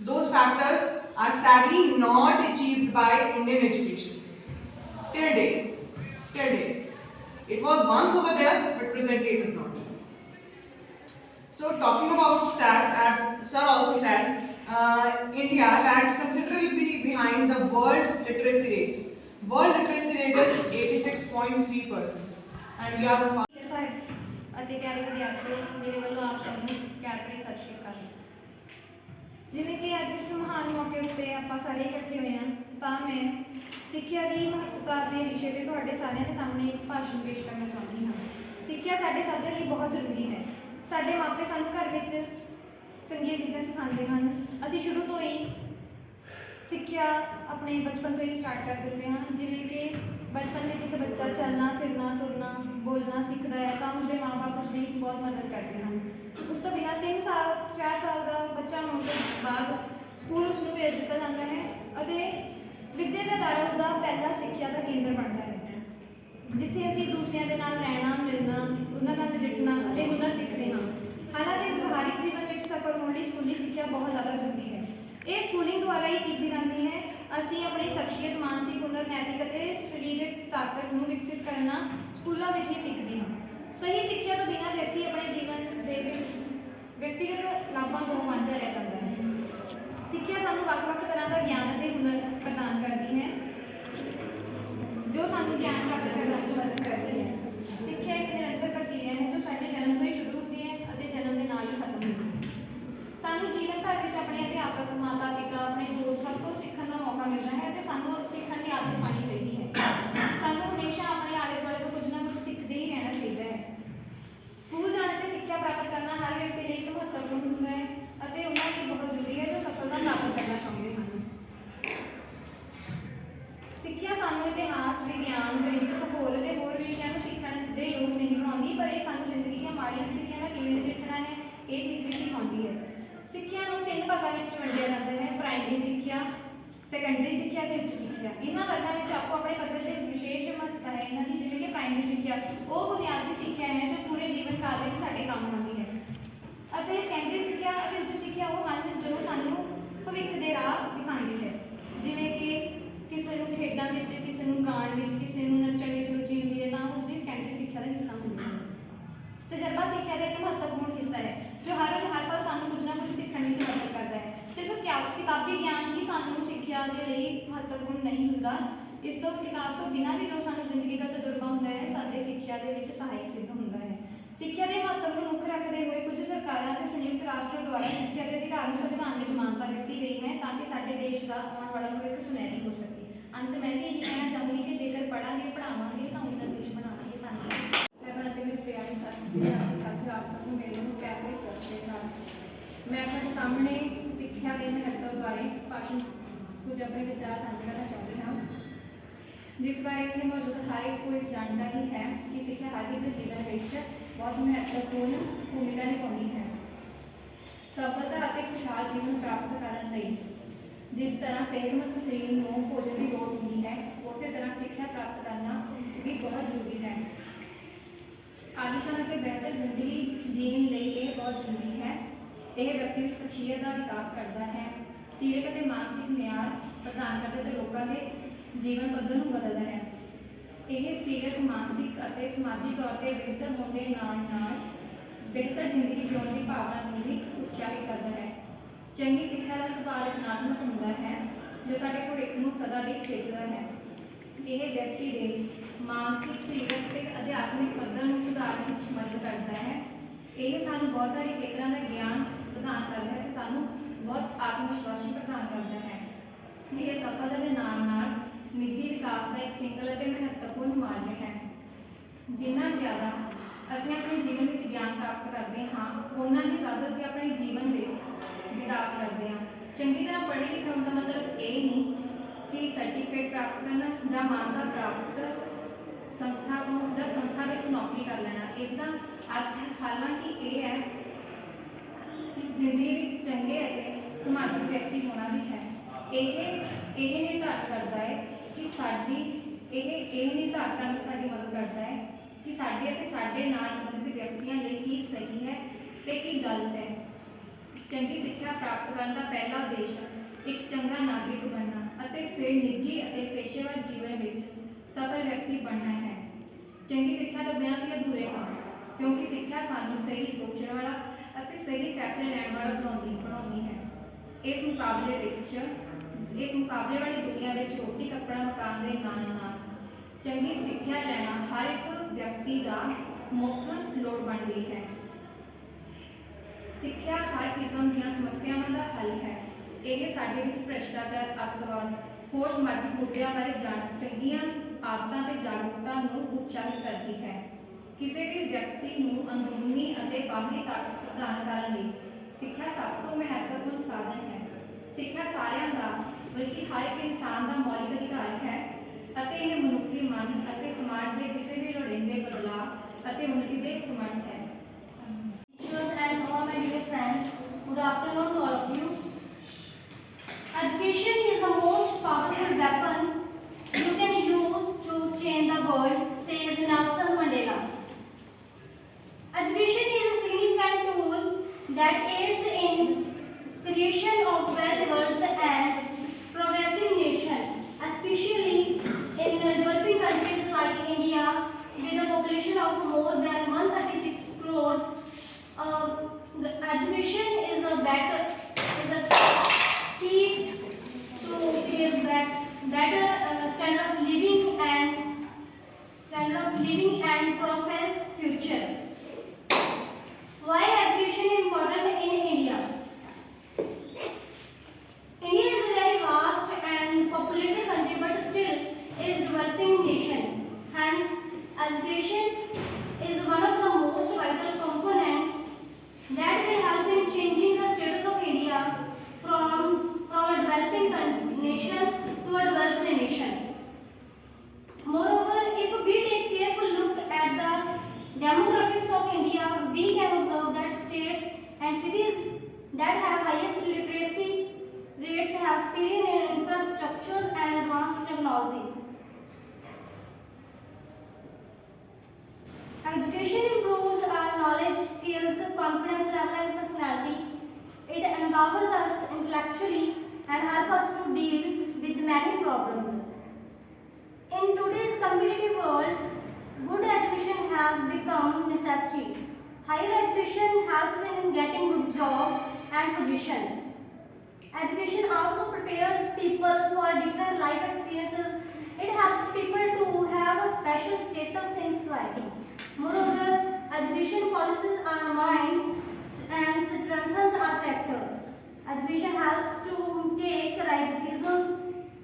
Those factors are sadly not achieved by Indian education system. Till date. It was once over there, but presently it is not. So talking about stats, as Sir also said, India lags considerably behind the world literacy rates. World literacy rate is 86.3%, and we are far. ਅਤੇ ਪਿਆਰੇ ਵਿਦਿਆਰਥੀਓ, ਮੇਰੇ ਵੱਲੋਂ ਆਪ ਸਭ ਨੂੰ ਪਿਆਰ ਭਰੀ ਸਤਿ ਸ਼੍ਰੀ ਅਕਾਲ। ਜਿਵੇਂ ਕਿ ਅੱਜ ਇਸ ਮਹਾਨ ਮੌਕੇ ਉੱਤੇ ਆਪਾਂ ਸਾਰੇ ਇਕੱਠੇ ਹੋਏ ਹਾਂ, ਤਾਂ ਮੈਂ ਸਿੱਖਿਆ ਦੀ ਮਹੱਤਤਾ ਦੇ ਵਿਸ਼ੇ 'ਤੇ ਤੁਹਾਡੇ ਸਾਰਿਆਂ ਦੇ ਸਾਹਮਣੇ ਇੱਕ ਭਾਸ਼ਣ ਪੇਸ਼ ਕਰਨਾ ਚਾਹੁੰਦੀ ਹਾਂ। ਸਿੱਖਿਆ ਸਾਡੇ ਸਭ ਦੇ ਲਈ ਬਹੁਤ ਜ਼ਰੂਰੀ ਹੈ। ਸਾਡੇ ਮਾਪੇ ਸਾਨੂੰ ਘਰ ਵਿੱਚ ਚੰਗੀਆਂ ਚੀਜ਼ਾਂ ਸਿਖਾਉਂਦੇ ਹਨ। ਅਸੀਂ ਸ਼ੁਰੂ ਤੋਂ ਹੀ ਸਿੱਖਿਆ ਆਪਣੇ ਬਚਪਨ ਤੋਂ ਹੀ ਸਟਾਰਟ ਕਰ ਦਿੰਦੇ ਹਾਂ। ਜਿਵੇਂ ਕਿ ਬਚਪਨ ਵਿੱਚ ਇੱਕ ਬੱਚਾ ਚੱਲਣਾ, ਫਿਰਨਾ, ਤੁਰਨਾ, ਬੋਲਣਾ ਸਿੱਖਦਾ ਹੈ ਤਾਂ ਉਸਦੇ ਮਾਂ-ਬਾਪ ਉਸਦੀ ਬਹੁਤ ਮਦਦ ਕਰਦੇ ਹਨ। ਉਸ ਤੋਂ ਬਿਨਾਂ 3 ਸਾਲ 4 ਸਾਲ ਦਾ ਬੱਚਾ ਹੋਣ ਤੋਂ ਬਾਅਦ ਸਕੂਲ ਉਸ ਨੂੰ ਭੇਜ ਦਿੱਤਾ ਜਾਂਦਾ ਹੈ ਅਤੇ ਵਿੱਦਿਅਕ ਅਦਾਰਾ ਉਸਦਾ ਪਹਿਲਾ ਸਿੱਖਿਆ ਦਾ ਕੇਂਦਰ ਬਣਦਾ ਹੈ। ਜਿੱਥੇ ਅਸੀਂ ਦੂਸਰਿਆਂ ਦੇ ਨਾਲ ਰਹਿਣਾ, ਮਿਲਣਾ, ਉਹਨਾਂ ਨਾਲ ਨਜਿੱਠਣਾ ਅਤੇ ਹੁਨਰ ਸਿੱਖਦੇ ਹਾਂ। ਹਾਲਾਂਕਿ ਵਿਵਹਾਰਿਕ ਜੀਵਨ ਵਿੱਚ ਸਫਲ ਹੋਣ ਲਈ ਸਕੂਲੀ ਸਿੱਖਿਆ ਬਹੁਤ ਜ਼ਿਆਦਾ ਜ਼ਰੂਰੀ ਹੈ। ਇਹ ਸਕੂਲਿੰਗ ਦੁਆਰਾ ਹੀ ਕੀਤੀ ਜਾਂਦੀ ਹੈ। ਅਸੀਂ ਆਪਣੀ ਸ਼ਖਸੀਅਤ, ਮਾਨਸਿਕ ਹੁਨਰ, ਨੈਤਿਕ ਅਤੇ ਸਰੀਰਕ ਤਾਕਤ ਨੂੰ ਵਿਕਸਿਤ ਕਰਨਾ ਸਕੂਲਾਂ ਵਿੱਚ ਹੀ ਸਿੱਖਦੇ ਹਾਂ। ਸਹੀ ਸਿੱਖਿਆ ਤੋਂ ਬਿਨਾਂ ਵਿਅਕਤੀ ਆਪਣੇ ਜੀਵਨ ਦੇ ਵਿੱਚ ਵਿਅਕਤੀਗਤ ਲਾਭਾਂ ਤੋਂ ਵਾਂਝਾ ਰਹਿ ਜਾਂਦਾ ਹੈ। ਸਿੱਖਿਆ ਸਾਨੂੰ ਵੱਖ-ਵੱਖ ਤਰ੍ਹਾਂ ਦਾ ਗਿਆਨ ਅਤੇ ਹੁਨਰ ਪ੍ਰਦਾਨ ਕਰਦੀ ਹੈ, ਜੋ ਸਾਨੂੰ ਗਿਆਨ ਪ੍ਰਾਪਤ ਕਰਨ ਵਿੱਚ ਮਦਦ ਕਰਦੀ ਹੈ। ਸਿੱਖਿਆ ਇੱਕ ਨਿਰੰਤਰ ਪ੍ਰਕਿਰਿਆ ਹੈ ਜੋ ਸਾਡੇ ਜਨਮ ਤੋਂ ਹੀ ਸ਼ੁਰੂ ਹੁੰਦੀ ਹੈ ਅਤੇ ਜਨਮ ਦੇ ਨਾਲ ਹੀ ਖਤਮ ਹੁੰਦੀ ਹੈ। ਸਾਨੂੰ ਜੀਵਨ ਭਰ ਵਿੱਚ ਆਪਣੇ ਅਧਿਆਪਕ, ਮਾਤਾ-ਪਿਤਾ, ਆਪਣੇ ਦੋਸਤ ਸਭ ਤੋਂ ਸਿੱਖਣ ਦਾ ਮੌਕਾ ਮਿਲਦਾ ਹੈ ਅਤੇ ਸਾਨੂੰ ਸਿੱਖਣ ਦੀ ਆਦਤ ਪਾਉਣੀ ਚਾਹੀਦੀ ਹੈ। ਸਾਨੂੰ ਹਮੇਸ਼ਾ ਆਪਣੇ ਆਲੇ-ਦੁਆਲੇ ਤੋਂ ਕੁਝ ਨਾ ਕੁਝ ਸਿੱਖਦੇ ਹੀ ਰਹਿਣਾ ਚਾਹੀਦਾ ਹੈ। ਸਕੂਲ ਜਾਣ ਅਤੇ ਸਿੱਖਿਆ ਪ੍ਰਾਪਤ ਕਰਨਾ ਹਰ ਵਿਅਕਤੀ ਲਈ ਇੱਕ ਮਹੱਤਵਪੂਰਨ ਹੁੰਦਾ ਹੈ ਅਤੇ ਉਹਨਾਂ ਲਈ ਬਹੁਤ ਜ਼ਰੂਰੀ ਹੈ ਜੋ ਸਫਲਤਾ ਪ੍ਰਾਪਤ ਕਰਨਾ ਚਾਹੁੰਦੇ ਹਨ। ਸਿੱਖਿਆ ਸਾਨੂੰ ਇਤਿਹਾਸ, ਵਿਗਿਆਨ, ਗਣਿਤ, ਭੂਗੋਲ ਅਤੇ ਹੋਰ ਵਿਸ਼ਿਆਂ ਨੂੰ ਸਿੱਖਣ ਦੇ ਯੋਗ ਨਹੀਂ ਬਣਾਉਂਦੀ, ਪਰ ਇਹ ਸਾਨੂੰ ਜ਼ਿੰਦਗੀ ਦੀਆਂ ਮਾੜੀਆਂ ਸਥਿਤੀਆਂ ਨਾਲ ਕਿਵੇਂ ਨਜਿੱਠਣਾ ਹੈ ਇਹ ਚੀਜ਼ ਵੀ ਸਿਖਾਉਂਦੀ ਹੈ। ਸਿੱਖਿਆ ਨੂੰ 3 ਭਾਗਾਂ ਵਿੱਚ ਵੰਡਿਆ ਜਾਂਦਾ ਹੈ: ਪ੍ਰਾਇਮਰੀ ਸਿੱਖਿਆ, ਸੈਕੰਡਰੀ ਸਿੱਖਿਆ ਅਤੇ ਉੱਚ ਸਿੱਖਿਆ। ਇਹਨਾਂ ਵਰਗਾਂ ਵਿੱਚ ਆਪੋ ਆਪਣੇ ਪੱਧਰ ਤੇ ਵਿਸ਼ੇਸ਼ ਮਹੱਤਤਾ ਹੈ ਇਹਨਾਂ ਦੀ। ਜਿਵੇਂ ਕਿ ਪ੍ਰਾਇਮਰੀ ਸਿੱਖਿਆ ਉਹ ਬੁਨਿਆਦੀ ਸਿੱਖਿਆ ਹੈ ਜੋ ਪੂਰੇ ਜੀਵਨ ਕਾਲ ਵਿੱਚ ਸਾਡੇ ਕੰਮ ਆਉਂਦੀ ਹੈ, ਅਤੇ ਸੈਕੰਡਰੀ ਸਿੱਖਿਆ ਅਤੇ ਉੱਚ ਸਿੱਖਿਆ ਉਹ ਹਨ ਜੋ ਸਾਨੂੰ ਭਵਿੱਖ ਦੇ ਰਾਹ ਦਿਖਾਉਂਦੀ ਹੈ। ਜਿਵੇਂ ਕਿ ਕਿਸੇ ਨੂੰ ਖੇਡਾਂ ਵਿੱਚ, ਕਿਸੇ ਨੂੰ ਗਾਉਣ ਵਿੱਚ, ਕਿਸੇ ਨੂੰ ਨੱਚਣ ਵਿੱਚ ਰੁਚੀ ਹੁੰਦੀ ਹੈ ਤਾਂ ਉਸਦੀ ਸੈਕੰਡਰੀ ਸਿੱਖਿਆ ਦਾ ਹਿੱਸਾ ਹੁੰਦੀ ਹੈ। ਤਜਰਬਾ ਸਿੱਖਿਆ ਦਾ ਇੱਕ ਮਹੱਤਵਪੂਰਨ ਹਿੱਸਾ ਹੈ ਜੋ ਹਰ ਪਲ ਸਾਨੂੰ ਕੁਝ ਨਾ ਕੁਝ ਸਿੱਖਣ ਵਿੱਚ ਮਦਦ ਕਰਦਾ ਹੈ। ਸਿਰਫ ਕਿਤਾਬੀ ਗਿਆਨ ਹੀ ਸਾਨੂੰ ਸਿੱਖਿਆ ਦੇ ਲਈ ਮਹੱਤਵਪੂਰਨ ਨਹੀਂ ਹੁੰਦਾ, ਇਸ ਤੋਂ ਕਿਤਾਬ ਤੋਂ ਬਿਨਾਂ ਵੀ ਜੋ ਸਾਨੂੰ ਜ਼ਿੰਦਗੀ ਦਾ ਤਜਰਬਾ ਹੁੰਦਾ ਹੈ ਸਾਡੇ ਸਿੱਖਿਆ ਦੇ ਵਿੱਚ ਸਹਾਇਕ ਸਿੱਧ ਹੁੰਦਾ ਹੈ। ਸਿੱਖਿਆ ਦੇ ਮਹੱਤਵ ਨੂੰ ਮੁੱਖ ਰੱਖਦੇ ਹੋਏ ਕੁਝ ਸਰਕਾਰਾਂ ਅਤੇ ਸੰਯੁਕਤ ਰਾਸ਼ਟਰ ਦੁਆਰਾ ਸਿੱਖਿਆ ਦੇ ਅਧਿਕਾਰ ਨੂੰ ਸੰਵਿਧਾਨ ਵਿੱਚ ਮਾਨਤਾ ਦਿੱਤੀ ਗਈ ਹੈ ਤਾਂ ਕਿ ਸਾਡੇ ਦੇਸ਼ ਦਾ ਆਉਣ ਵਾਲਾ ਭਵਿੱਖ ਸੁਨਹਿਰੀ ਹੋ ਸਕੇ। ਅੰਤ ਮੈਂ ਵੀ ਇਹੀ ਕਹਿਣਾ ਚਾਹੂੰਗੀ ਕਿ ਜੇਕਰ ਪੜ੍ਹਾਂਗੇ, ਪੜ੍ਹਾਵਾਂਗੇ ਤਾਂ ਉਹਨਾਂ ਦੇਸ਼ ਬਣਾਵਾਂਗੇ। ਧੰਨਵਾਦ। ਮੈਂ ਬਣਾਤੇ ਮੇਰੇ ਪਿਆਰੇ ਸਾਥੀ ਆਪ ਸਭ ਨੂੰ ਮੇਰੇ ਨੂੰ ਪਿਆਰ ਭਰੀ ਸਤਿ ਸ਼੍ਰੀ ਅਕਾਲ। ਮੈਂ ਤੁਹਾਡੇ ਸਾਹਮਣੇ ਸਿੱਖਿਆ ਦੇ ਮਹੱਤਵ ਬਾਰੇ ਭਾਸ਼ਣ ਕੁਝ ਆਪਣੇ ਵਿਚਾਰ ਸਾਂਝੇ ਕਰਨਾ ਚਾਹੁੰਦੀ ਹਾਂ, ਜਿਸ ਬਾਰੇ ਇੱਥੇ ਮੌਜੂਦ ਹਰ ਇੱਕ ਕੋਈ ਜਾਣਦਾ ਹੀ ਹੈ ਕਿ ਸਿੱਖਿਆ ਹਰ ਕਿਸੇ ਦੇ ਜੀਵਨ ਵਿੱਚ ਬਹੁਤ ਮਹੱਤਵਪੂਰਨ ਭੂਮਿਕਾ ਨਿਭਾਉਂਦੀ ਹੈ। ਸਫਲਤਾ ਅਤੇ ਖੁਸ਼ਹਾਲ ਜੀਵਨ ਪ੍ਰਾਪਤ ਕਰਨ ਲਈ ਜਿਸ ਤਰ੍ਹਾਂ ਸਿਹਤਮੰਦ ਸਰੀਰ ਨੂੰ ਭੋਜਨ ਦੀ ਲੋੜ ਹੁੰਦੀ ਹੈ, ਉਸੇ ਤਰ੍ਹਾਂ ਸਿੱਖਿਆ ਪ੍ਰਾਪਤ ਕਰਨਾ ਵੀ ਬਹੁਤ ਜ਼ਰੂਰੀ ਹੈ। ਆਲੀਸ਼ਾਨ ਅਤੇ ਬਿਹਤਰ ਜ਼ਿੰਦਗੀ ਜੀਣ ਲਈ ਇਹ ਬਹੁਤ ਜ਼ਰੂਰੀ ਹੈ। ਇਹ ਵਿਅਕਤੀ ਦੀ ਸ਼ਖਸੀਅਤ ਦਾ ਵਿਕਾਸ ਕਰਦਾ ਹੈ, ਸਰੀਰਕ ਅਤੇ ਮਾਨਸਿਕ ਮਿਆਰ ਪ੍ਰਦਾਨ ਕਰਦਾ ਅਤੇ ਲੋਕਾਂ ਦੇ ਜੀਵਨ ਪੱਧਰ ਨੂੰ ਬਦਲਦਾ ਹੈ। ਇਹ ਸਰੀਰਕ, ਮਾਨਸਿਕ ਅਤੇ ਸਮਾਜਿਕ ਤੌਰ ਤੇ ਬਿਹਤਰ ਹੋਣ ਦੇ ਨਾਲ ਬਿਹਤਰ ਜ਼ਿੰਦਗੀ ਜਿਉਣ ਦੀ ਭਾਵਨਾ ਨੂੰ ਵੀ ਉਤਸ਼ਾਹਿਤ ਕਰਦਾ ਹੈ। ਚੰਗੀ ਸਿੱਖਿਆ ਦਾ ਸੁਭਾਅ ਰਚਨਾਤਮਕ ਹੁੰਦਾ ਹੈ ਜੋ ਸਾਡੇ ਭਵਿੱਖ ਨੂੰ ਸਦਾ ਲਈ ਸਿਰਜਦਾ ਹੈ। ਇਹ ਵਿਅਕਤੀ ਦੇ ਮਾਨਸਿਕ, ਸਰੀਰਕ ਅਤੇ ਅਧਿਆਤਮਿਕ ਪੱਧਰ ਨੂੰ ਸੁਧਾਰਨ ਵਿੱਚ ਮਦਦ ਕਰਦਾ ਹੈ। ਇਹ ਸਾਨੂੰ ਬਹੁਤ ਸਾਰੇ ਖੇਤਰਾਂ ਦਾ ਗਿਆਨ ਪ੍ਰਦਾਨ ਕਰਦਾ ਹੈ ਅਤੇ ਸਾਨੂੰ ਬਹੁਤ ਆਤਮ ਵਿਸ਼ਵਾਸੀ ਪ੍ਰਦਾਨ ਕਰਦਾ ਹੈ। ਇਹ ਸਫਲਤਾ ਦੇ ਨਾਲ ਨਿੱਜੀ ਵਿਕਾਸ ਦਾ ਇੱਕ ਸਿੰਗਲ ਅਤੇ ਮਹੱਤਵਪੂਰਨ ਮਾਰਗ ਹੈ। ਜਿੰਨਾ ਜ਼ਿਆਦਾ ਅਸੀਂ ਆਪਣੇ ਜੀਵਨ ਵਿੱਚ ਗਿਆਨ ਪ੍ਰਾਪਤ ਕਰਦੇ ਹਾਂ, ਉਨਾ ਹੀ ਵੱਧ ਅਸੀਂ ਆਪਣੇ ਜੀਵਨ ਵਿੱਚ ਵਿਕਾਸ ਕਰਦੇ ਹਾਂ। ਚੰਗੀ ਤਰ੍ਹਾਂ ਪੜ੍ਹੇ ਲਿਖੇ ਹੋਣ ਦਾ ਮਤਲਬ ਇਹ ਨਹੀਂ ਕਿ ਸਰਟੀਫਿਕੇਟ ਪ੍ਰਾਪਤ ਕਰਨਾ ਜਾਂ ਮਾਨਤਾ ਪ੍ਰਾਪਤ ਸੰਸਥਾ ਵਿੱਚ ਨੌਕਰੀ ਕਰ ਲੈਣਾ। ਇਸ ਦਾ ਅਰਥ ਹਾਲਾਂਕਿ ਇਹ ਹੈ ਕਿ ਜ਼ਿੰਦਗੀ ਵਿੱਚ ਚੰਗੇ ਅਤੇ ਸਮਾਜਿਕ ਵਿਅਕਤੀ ਹੋਣਾ ਵੀ ਹੈ। ਇਹ ਨਿਰਧਾਰਤ ਕਰਦਾ ਹੈ ਕਿ ਇਹ ਨਿਰਧਾਰਤ ਕਰਨ ਵਿੱਚ ਸਾਡੀ ਮਦਦ ਕਰਦਾ ਹੈ ਕਿ ਸਾਡੇ ਅਤੇ ਸਾਡੇ ਨਾਲ ਸੰਬੰਧਿਤ ਵਿਅਕਤੀਆਂ ਲਈ ਕੀ ਸਹੀ ਹੈ ਤੇ ਕੀ ਗਲਤ ਹੈ। ਚੰਗੀ ਸਿੱਖਿਆ ਪ੍ਰਾਪਤ ਕਰਨ ਦਾ ਪਹਿਲਾ ਉਦੇਸ਼ ਇੱਕ ਚੰਗਾ ਨਾਗਰਿਕ ਬਣਨਾ ਅਤੇ ਫਿਰ ਨਿੱਜੀ ਅਤੇ ਪੇਸ਼ੇਵਰ ਜੀਵਨ ਵਿੱਚ ਸਫਲ ਵਿਅਕਤੀ ਬਣਨਾ ਹੈ। ਚੰਗੀ ਸਿੱਖਿਆ ਤੋਂ ਬਿਨਾਂ ਅਸੀਂ ਅਧੂਰੇ ਹਾਂ, ਕਿਉਂਕਿ ਸਿੱਖਿਆ ਸਾਨੂੰ ਸਹੀ ਸੋਚਣ ਵਾਲਾ ਅਤੇ ਸਹੀ ਫੈਸਲੇ ਲੈਣ ਵਾਲਾ ਬਣਾਉਂਦੀ ਹੈ। ਇਸ ਮੁਕਾਬਲੇ ਵਾਲੀ ਦੁਨੀਆ ਵਿੱਚ ਰੋਟੀ, ਕੱਪੜਾ, ਮਕਾਨ ਦੇ ਨਾਲ ਚੰਗੀ ਸਿੱਖਿਆ ਲੈਣਾ ਹਰ ਇੱਕ ਵਿਅਕਤੀ ਦਾ ਮੁੱਖ ਲੋੜ ਬਣ ਗਈ ਹੈ। ਸਿੱਖਿਆ ਹਰ ਕਿਸਮ ਦੀਆਂ ਸਮੱਸਿਆਵਾਂ ਦਾ ਹੱਲ ਹੈ। ਇਹ ਸਾਡੇ ਵਿੱਚ ਭ੍ਰਿਸ਼ਟਾਚਾਰ, ਅੱਤਵਾਦ, ਹੋਰ ਸਮਾਜਿਕ ਮੁੱਦਿਆਂ ਬਾਰੇ ਚੰਗੀਆਂ ਆਦਤਾਂ ਤੇ ਜਾਗਰੂਕਤਾ ਨੂੰ ਉਤਸ਼ਾਹਿਤ ਕਰਦੀ ਹੈ। ਕਿਸੇ ਵੀ ਵਿਅਕਤੀ ਨੂੰ ਅੰਦਰੂਨੀ ਅਤੇ ਬਾਹਰੀ ਤਾਕਤ ਪ੍ਰਦਾਨ ਕਰਨ ਲਈ ਸਿੱਖਿਆ ਸਭ ਤੋਂ ਮਹੱਤਵਪੂਰਨ ਸਾਧਨ ਹੈ। ਸਿੱਖਿਆ ਸਾਰਿਆਂ ਦਾ, ਬਲਕਿ ਹਰ ਇੱਕ ਇਨਸਾਨ ਦਾ ਮੌਲਿਕ ਅਧਿਕਾਰ ਹੈ ਅਤੇ ਇਹ ਮਨੁੱਖੀ ਮਨ ਅਤੇ ਸਮਾਜ ਦੇ ਕਿਸੇ ਵੀ ਲੋੜੀਂਦੇ ਬਦਲਾਅ ਅਤੇ ਉੱਨਤੀ ਦੇ ਸਮਰੱਥ ਹੈ। Teachers and all my dear friends, good afternoon to all of you. Education is the most powerful weapon you can use to change the world, says population of more than 136 crores. The education is a key to their better standard of living and prosperous future. Why education is important in India? India is a very vast and populated country, but still is developing nation. Hence, education is one of the most vital components that will help in changing the status of India from a developing nation to a developed nation. Moreover, if we take careful look at the demographics of India, we can observe that states and cities that have highest literacy rates have superior infrastructures and advanced technology. Education improves our knowledge, skills, confidence level and personality. It empowers us intellectually and helps us to deal with many problems. In today's competitive world, good education has become necessity. Higher education helps in getting good job and position. Education also prepares people for different life experiences. It helps people to have a special status in society. Moreover, education policies our mind and strengthens our character. Education helps to take right decisions.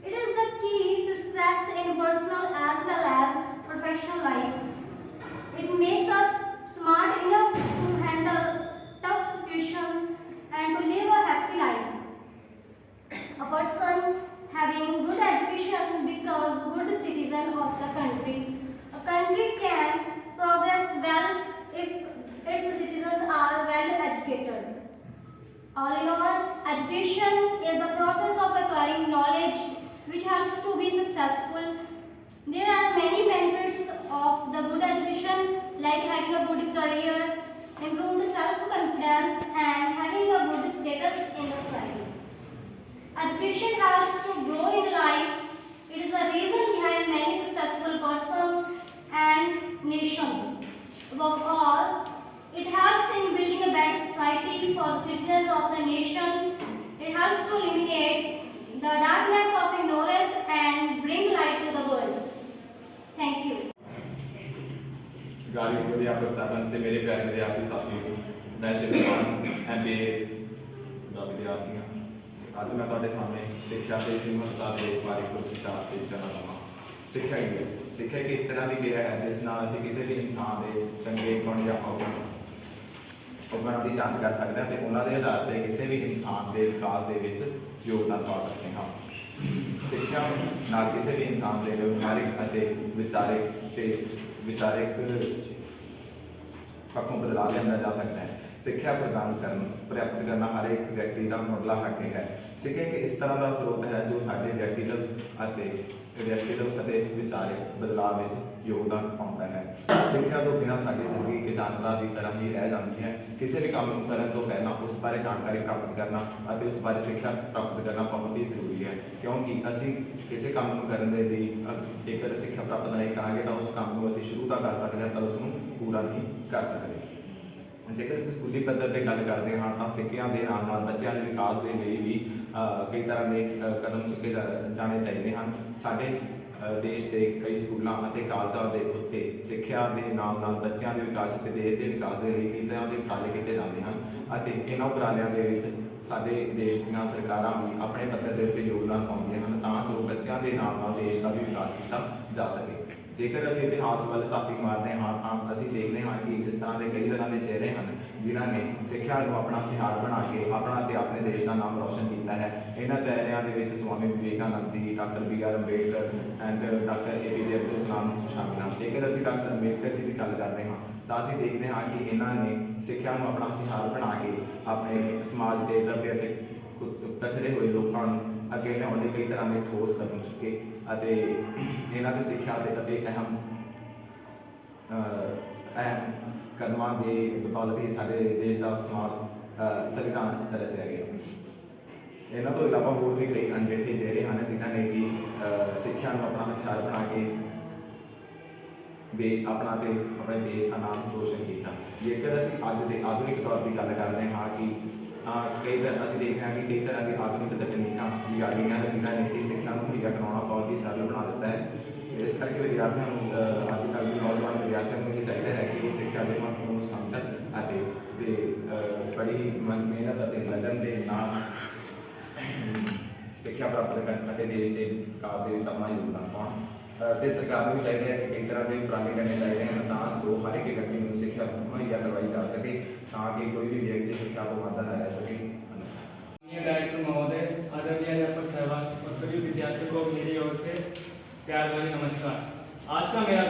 It is the key to success in personal as well as professional life. It makes us smart enough to handle tough situations and to live a happy life. A person having good education becomes good citizen of the country. A country can progress well if its citizens are well educated. All in all, education is the process of acquiring knowledge which helps to be successful. There are many benefits of the good education like having a good career, improved self-confidence and having a good status in the society. Education helps to grow in life. It is the reason behind many successful persons and nation. Above all, it helps in building a better society for the citizens of the nation. It helps to eliminate the darkness of ignorance and bring light to the world. Thank you. ਸਰਕਾਰੀ ਅਧਿਆਪਕ ਸਾਹਿਬਾਨ ਤੇ ਮੇਰੇ ਪਿਆਰੇ ਵਿਦਿਆਰਥੀ ਸਾਥੀਓ, ਮੈਂ ਸ਼ਿਵਮਾਨ MBA ਦਾ ਵਿਦਿਆਰਥੀ ਹਾਂ। ਅੱਜ ਮੈਂ ਤੁਹਾਡੇ ਸਾਹਮਣੇ ਸਿੱਖਿਆ ਤੇ ਮਹੱਤਤਾ ਦੇ ਬਾਰੇ ਕੁਝ ਵਿਚਾਰ ਪੇਸ਼ ਕਰਨਾ ਚਾਹਾਂਗਾ। ਸਿੱਖਿਆ ਕੀ ਹੈ? ਸਿੱਖਿਆ ਕਿਸ ਤਰ੍ਹਾਂ ਦੀ ਕਿਰਿਆ ਹੈ ਜਿਸ ਨਾਲ ਅਸੀਂ ਕਿਸੇ ਵੀ ਇਨਸਾਨ ਦੇ ਚੰਗੇ ਗੁਣ ਜਾਂ ਔਗੁਣਾਂ ਦੀ ਜਾਂਚ ਕਰ ਸਕਦੇ ਹਾਂ ਤੇ ਉਹਨਾਂ ਦੇ ਆਧਾਰ ਤੇ ਕਿਸੇ ਵੀ ਇਨਸਾਨ ਦੇ ਵਿਕਾਸ ਦੇ ਵਿੱਚ ਯੋਗਦਾਨ ਪਾ ਸਕਦੇ ਹਾਂ। ਸਿੱਖਿਆ ਨਾਲ ਕਿਸੇ ਵੀ ਇਨਸਾਨ ਦੇ ਵਿਵਹਾਰਿਕ ਅਤੇ ਵਿਚਾਰਿਕ ਪੱਖੋਂ ਬਦਲਾਅ ਲਿਆਂਦਾ ਜਾ ਸਕਦਾ ਹੈ। ਸਿੱਖਿਆ ਪ੍ਰਦਾਨ ਪ੍ਰਾਪਤ ਕਰਨਾ ਹਰ ਇੱਕ ਵਿਅਕਤੀ ਦਾ ਮੁੱਢਲਾ ਹੱਕ ਹੈ। ਸਿੱਖਿਆ ਇੱਕ ਇਸ ਤਰ੍ਹਾਂ ਦਾ ਸਰੋਤ ਹੈ ਜੋ ਸਾਡੇ ਵਿਅਕਤੀਗਤ ਅਤੇ ਵਿਚਾਰਿਕ ਬਦਲਾਅ ਵਿੱਚ ਯੋਗਦਾਨ ਪਾਉਂਦਾ ਹੈ। ਸਿੱਖਿਆ ਤੋਂ ਬਿਨਾਂ ਸਾਡੀ ਜ਼ਿੰਦਗੀ ਇੱਕ ਜਾਨਵਰ ਦੀ ਤਰ੍ਹਾਂ ਹੀ ਰਹਿ ਜਾਂਦੀ ਹੈ। ਕਿਸੇ ਵੀ ਕੰਮ ਨੂੰ ਕਰਨ ਤੋਂ ਪਹਿਲਾਂ ਉਸ ਬਾਰੇ ਜਾਣਕਾਰੀ ਪ੍ਰਾਪਤ ਕਰਨਾ ਅਤੇ ਉਸ ਬਾਰੇ ਸਿੱਖਿਆ ਪ੍ਰਾਪਤ ਕਰਨਾ ਬਹੁਤ ਹੀ ਜ਼ਰੂਰੀ ਹੈ, ਕਿਉਂਕਿ ਅਸੀਂ ਕਿਸੇ ਕੰਮ ਨੂੰ ਕਰਨ ਦੇ ਲਈ ਜੇਕਰ ਸਿੱਖਿਆ ਪ੍ਰਾਪਤ ਨਹੀਂ ਕਰਾਂਗੇ ਤਾਂ ਉਸ ਕੰਮ ਨੂੰ ਅਸੀਂ ਸ਼ੁਰੂ ਤਾਂ ਕਰ ਸਕਦੇ ਹਾਂ ਪਰ ਉਸ ਨੂੰ ਪੂਰਾ ਨਹੀਂ ਕਰ ਸਕਦੇ। ਜੇਕਰ ਅਸੀਂ ਸਕੂਲੀ ਪੱਧਰ ਤੇ ਗੱਲ ਕਰਦੇ ਹਾਂ ਤਾਂ ਸਿੱਖਿਆ ਦੇ ਨਾਲ ਨਾਲ ਬੱਚਿਆਂ ਦੇ ਵਿਕਾਸ ਦੇ ਲਈ ਵੀ ਕਈ ਤਰ੍ਹਾਂ ਦੇ ਕਦਮ ਚੁੱਕੇ ਜਾਣੇ ਚਾਹੀਦੇ ਹਨ। ਸਾਡੇ ਦੇਸ਼ ਦੇ ਕਈ ਸਕੂਲਾਂ ਅਤੇ ਕਾਲਜਾਂ ਦੇ ਉੱਤੇ ਸਿੱਖਿਆ ਦੇ ਨਾਲ ਨਾਲ ਬੱਚਿਆਂ ਦੇ ਵਿਕਾਸ ਅਤੇ ਦੇਸ਼ ਦੇ ਵਿਕਾਸ ਦੇ ਲਈ ਕਈ ਤਰ੍ਹਾਂ ਦੇ ਉਪਰਾਲੇ ਕੀਤੇ ਜਾਂਦੇ ਹਨ ਅਤੇ ਇਹਨਾਂ ਉਪਰਾਲਿਆਂ ਦੇ ਵਿੱਚ ਸਾਡੇ ਦੇਸ਼ ਦੀਆਂ ਸਰਕਾਰਾਂ ਵੀ ਆਪਣੇ ਪੱਧਰ ਦੇ ਉੱਤੇ ਯੋਗਦਾਨ ਪਾਉਂਦੀਆਂ ਹਨ ਤਾਂ ਜੋ ਬੱਚਿਆਂ ਦੇ ਨਾਲ ਨਾਲ ਦੇਸ਼ ਦਾ ਵੀ ਵਿਕਾਸ ਕੀਤਾ ਜਾ ਸਕੇ। ਜੇਕਰ ਅਸੀਂ ਇਤਿਹਾਸ ਵੱਲ ਝਾਤੀ ਮਾਰਦੇ ਹਾਂ ਤਾਂ ਅਸੀਂ ਦੇਖਦੇ ਹਾਂ ਕਿ ਕਿਸ ਤਰ੍ਹਾਂ ਦੇ ਕਈ ਤਰ੍ਹਾਂ ਦੇ ਚਿਹਰੇ ਹਨ ਜਿਨ੍ਹਾਂ ਨੇ ਸਿੱਖਿਆ ਨੂੰ ਆਪਣਾ ਹਥਿਆਰ ਬਣਾ ਕੇ ਆਪਣਾ ਅਤੇ ਆਪਣੇ ਦੇਸ਼ ਦਾ ਨਾਮ ਰੌਸ਼ਨ ਕੀਤਾ ਹੈ। ਇਹਨਾਂ ਚਿਹਰਿਆਂ ਦੇ ਵਿੱਚ Swami Vivekananda ji, doctor BR Ambedkar and doctor APJ Abdul Kalam ਸ਼ਾਮਿਲ ਹਨ। ਜੇਕਰ ਅਸੀਂ ਡਾਕਟਰ ਅੰਬੇਡਕਰ ਜੀ ਦੀ ਗੱਲ ਕਰਦੇ ਹਾਂ ਤਾਂ ਅਸੀਂ ਦੇਖਦੇ ਹਾਂ ਕਿ ਇਹਨਾਂ ਨੇ ਸਿੱਖਿਆ ਨੂੰ ਆਪਣਾ ਹਥਿਆਰ ਬਣਾ ਕੇ ਆਪਣੇ ਸਮਾਜ ਦੇ ਦੱਬੇ ਅਤੇ ਪਛੜੇ ਹੋਏ ਲੋਕਾਂ ਨੂੰ ਅੱਗੇ ਲਿਆਉਣ ਲਈ ਕਈ ਤਰ੍ਹਾਂ ਦੇ ਠੋਸ ਕਦਮ ਚੁੱਕੇ ਅਤੇ ਇਹਨਾਂ ਦੀ ਸਿੱਖਿਆ ਅਤੇ ਅਹਿਮ ਕਦਮਾਂ ਦੇ ਬਦੌਲਤ ਹੀ ਸਾਡੇ ਦੇਸ਼ ਦਾ ਸਮਾਜ ਸੰਵਿਧਾਨ ਰਚਿਆ ਗਿਆ। ਇਹਨਾਂ ਤੋਂ ਇਲਾਵਾ ਹੋਰ ਵੀ ਕਈ ਅਣਡਿੱਠੇ ਚਿਹਰੇ ਹਨ ਜਿਨ੍ਹਾਂ ਨੇ ਕਿ ਸਿੱਖਿਆ ਨੂੰ ਆਪਣਾ ਹਥਿਆਰ ਬਣਾ ਕੇ ਦੇ ਆਪਣਾ ਤੇ ਆਪਣੇ ਦੇਸ਼ ਦਾ ਨਾਮ ਰੋਸ਼ਨ ਕੀਤਾ। ਜੇਕਰ ਅਸੀਂ ਅੱਜ ਦੇ ਆਧੁਨਿਕ ਦੌਰ ਦੀ ਗੱਲ ਕਰਦੇ ਹਾਂ ਕਿ ਕਈ ਵਾਰ ਅਸੀਂ ਦੇਖਦੇ ਹਾਂ ਕਿ ਕਈ ਤਰ੍ਹਾਂ ਦੀ ਆਧੁਨਿਕ ਤਕਨੀਕਾਂ ਵੀ ਆ ਗਈਆਂ ਨੇ ਜਿਨ੍ਹਾਂ ਨੇ ਕਿ ਸਿੱਖਿਆ ਨੂੰ ਮੁਹੱਈਆ ਕਰਵਾਉਣਾ ਬਹੁਤ ਹੀ ਸਰਲ ਬਣਾ ਦਿੱਤਾ ਹੈ। ਇਸ ਕਰਕੇ ਵਿਦਿਆਰਥੀਆਂ ਨੂੰ ਅੱਜ ਕੱਲ੍ਹ ਦੇ ਨੌਜਵਾਨ ਵਿਦਿਆਰਥੀਆਂ ਨੂੰ ਇਹ ਚਾਹੀਦਾ ਹੈ ਕਿ ਉਹ ਸਿੱਖਿਆ ਦੇ ਮਹੱਤਵ ਨੂੰ ਸਮਝਣ ਅਤੇ ਬੜੀ ਮਿਹਨਤ ਅਤੇ ਲਗਨ ਦੇ ਨਾਲ ਸਿੱਖਿਆ ਪ੍ਰਾਪਤ ਕਰਨ ਅਤੇ ਦੇਸ਼ ਦੇ ਵਿਕਾਸ ਦੇ ਵਿੱਚ ਆਪਣਾ ਯੋਗਦਾਨ ਪਾਉਣ। ਤੇ ਸਰਕਾਰ ਨੂੰ ਵੀ ਚਾਹੀਦਾ ਹੈ ਕਿ ਕਈ ਤਰ੍ਹਾਂ ਦੇ ਉਪਰਾਲੇ ਕਰਨੇ ਚਾਹੀਦੇ ਹਨ ਤਾਂ ਜੋ ਹਰ ਇੱਕ ਵਿਅਕਤੀ ਨੂੰ ਸਿੱਖਿਆ ਮੁਹੱਈਆ करवाई जा सके ताकि कोई भी व्यक्ति शिक्षा को वादा न रह सके। डायरेक्टर महोदय, आदरणीय अध्यापक साहबान और सभी विद्यार्थियों को मेरी ओर से प्यार भरी नमस्कार। आज का मेरा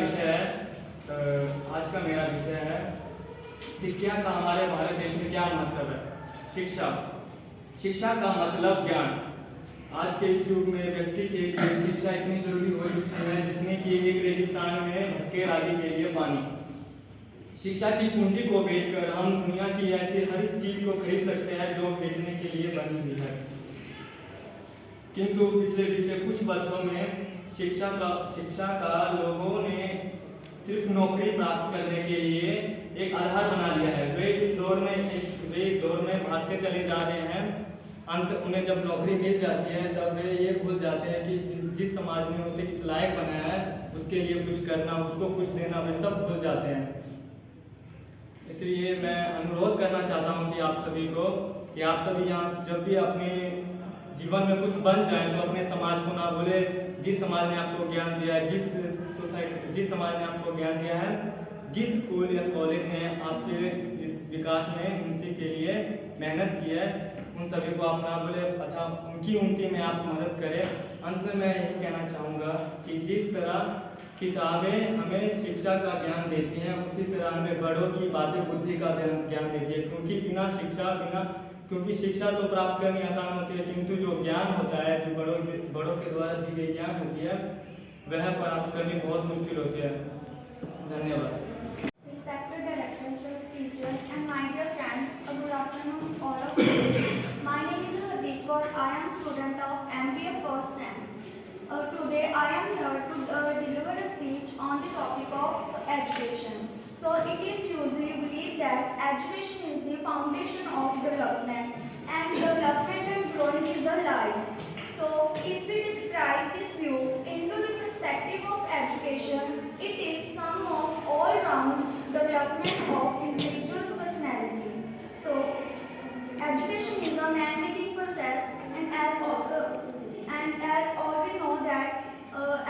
विषय है शिक्षा का हमारे भारत देश में क्या महत्व है। शिक्षा का मतलब ज्ञान। आज के इस युग में व्यक्ति के लिए शिक्षा इतनी जरूरी हो चुकी है जितनी कि एक रेगिस्तान में भटके रागी के लिए पानी। शिक्षा की पूंजी को बेचकर हम दुनिया की ऐसी हर चीज को खरीद सकते हैं जो बेचने के लिए बनी हुई है, किंतु पिछले कुछ वर्षों में शिक्षा का लोगों ने सिर्फ नौकरी प्राप्त करने के लिए एक आधार बना लिया है। वे इस दौर में भागते चले जा रहे हैं। उन्हें जब नौकरी मिल जाती है तब वे ये भूल जाते हैं कि जिस समाज ने उसे इस लायक बनाया है उसके लिए कुछ करना, उसको कुछ देना, वे सब भूल जाते हैं। इसलिए मैं अनुरोध करना चाहता हूं कि आप सभी को कि आप सभी यहाँ जब भी अपने जीवन में कुछ बन जाए तो अपने समाज को ना भूले। जिस समाज ने आपको ज्ञान दिया है, जिस समाज ने आपको ज्ञान दिया है, जिस स्कूल या कॉलेज ने आपके इस विकास में उन्नति के लिए मेहनत की है, उन सभी को आप ना भूले तथा उनकी उन्नति में आप मदद करें। अंत में मैं यही कहना चाहूँगा कि जिस तरह किताबें हमें शिक्षा का ज्ञान देती हैं उसी तरह हमें बड़ों की बातें बुद्धि का ज्ञान देती है, क्योंकि शिक्षा तो प्राप्त करनी आसान होती है किंतु जो ज्ञान होता है, जो बड़ों के द्वारा दी गई ज्ञान होती है, वह प्राप्त करनी बहुत मुश्किल होती है। धन्यवाद। Respected directors, teachers, and my dear friends, a good afternoon all of you. My name is Hardeep Kaur. I am student of MBA first sem. Today I am here to deliver a speech on the topic of education. So it is usually believed that education is the foundation of development, and development and growing is a lie. So if we describe this view into the perspective of education, it is some of all-round development of individual's personality. So education is a man-making process, and as all we know that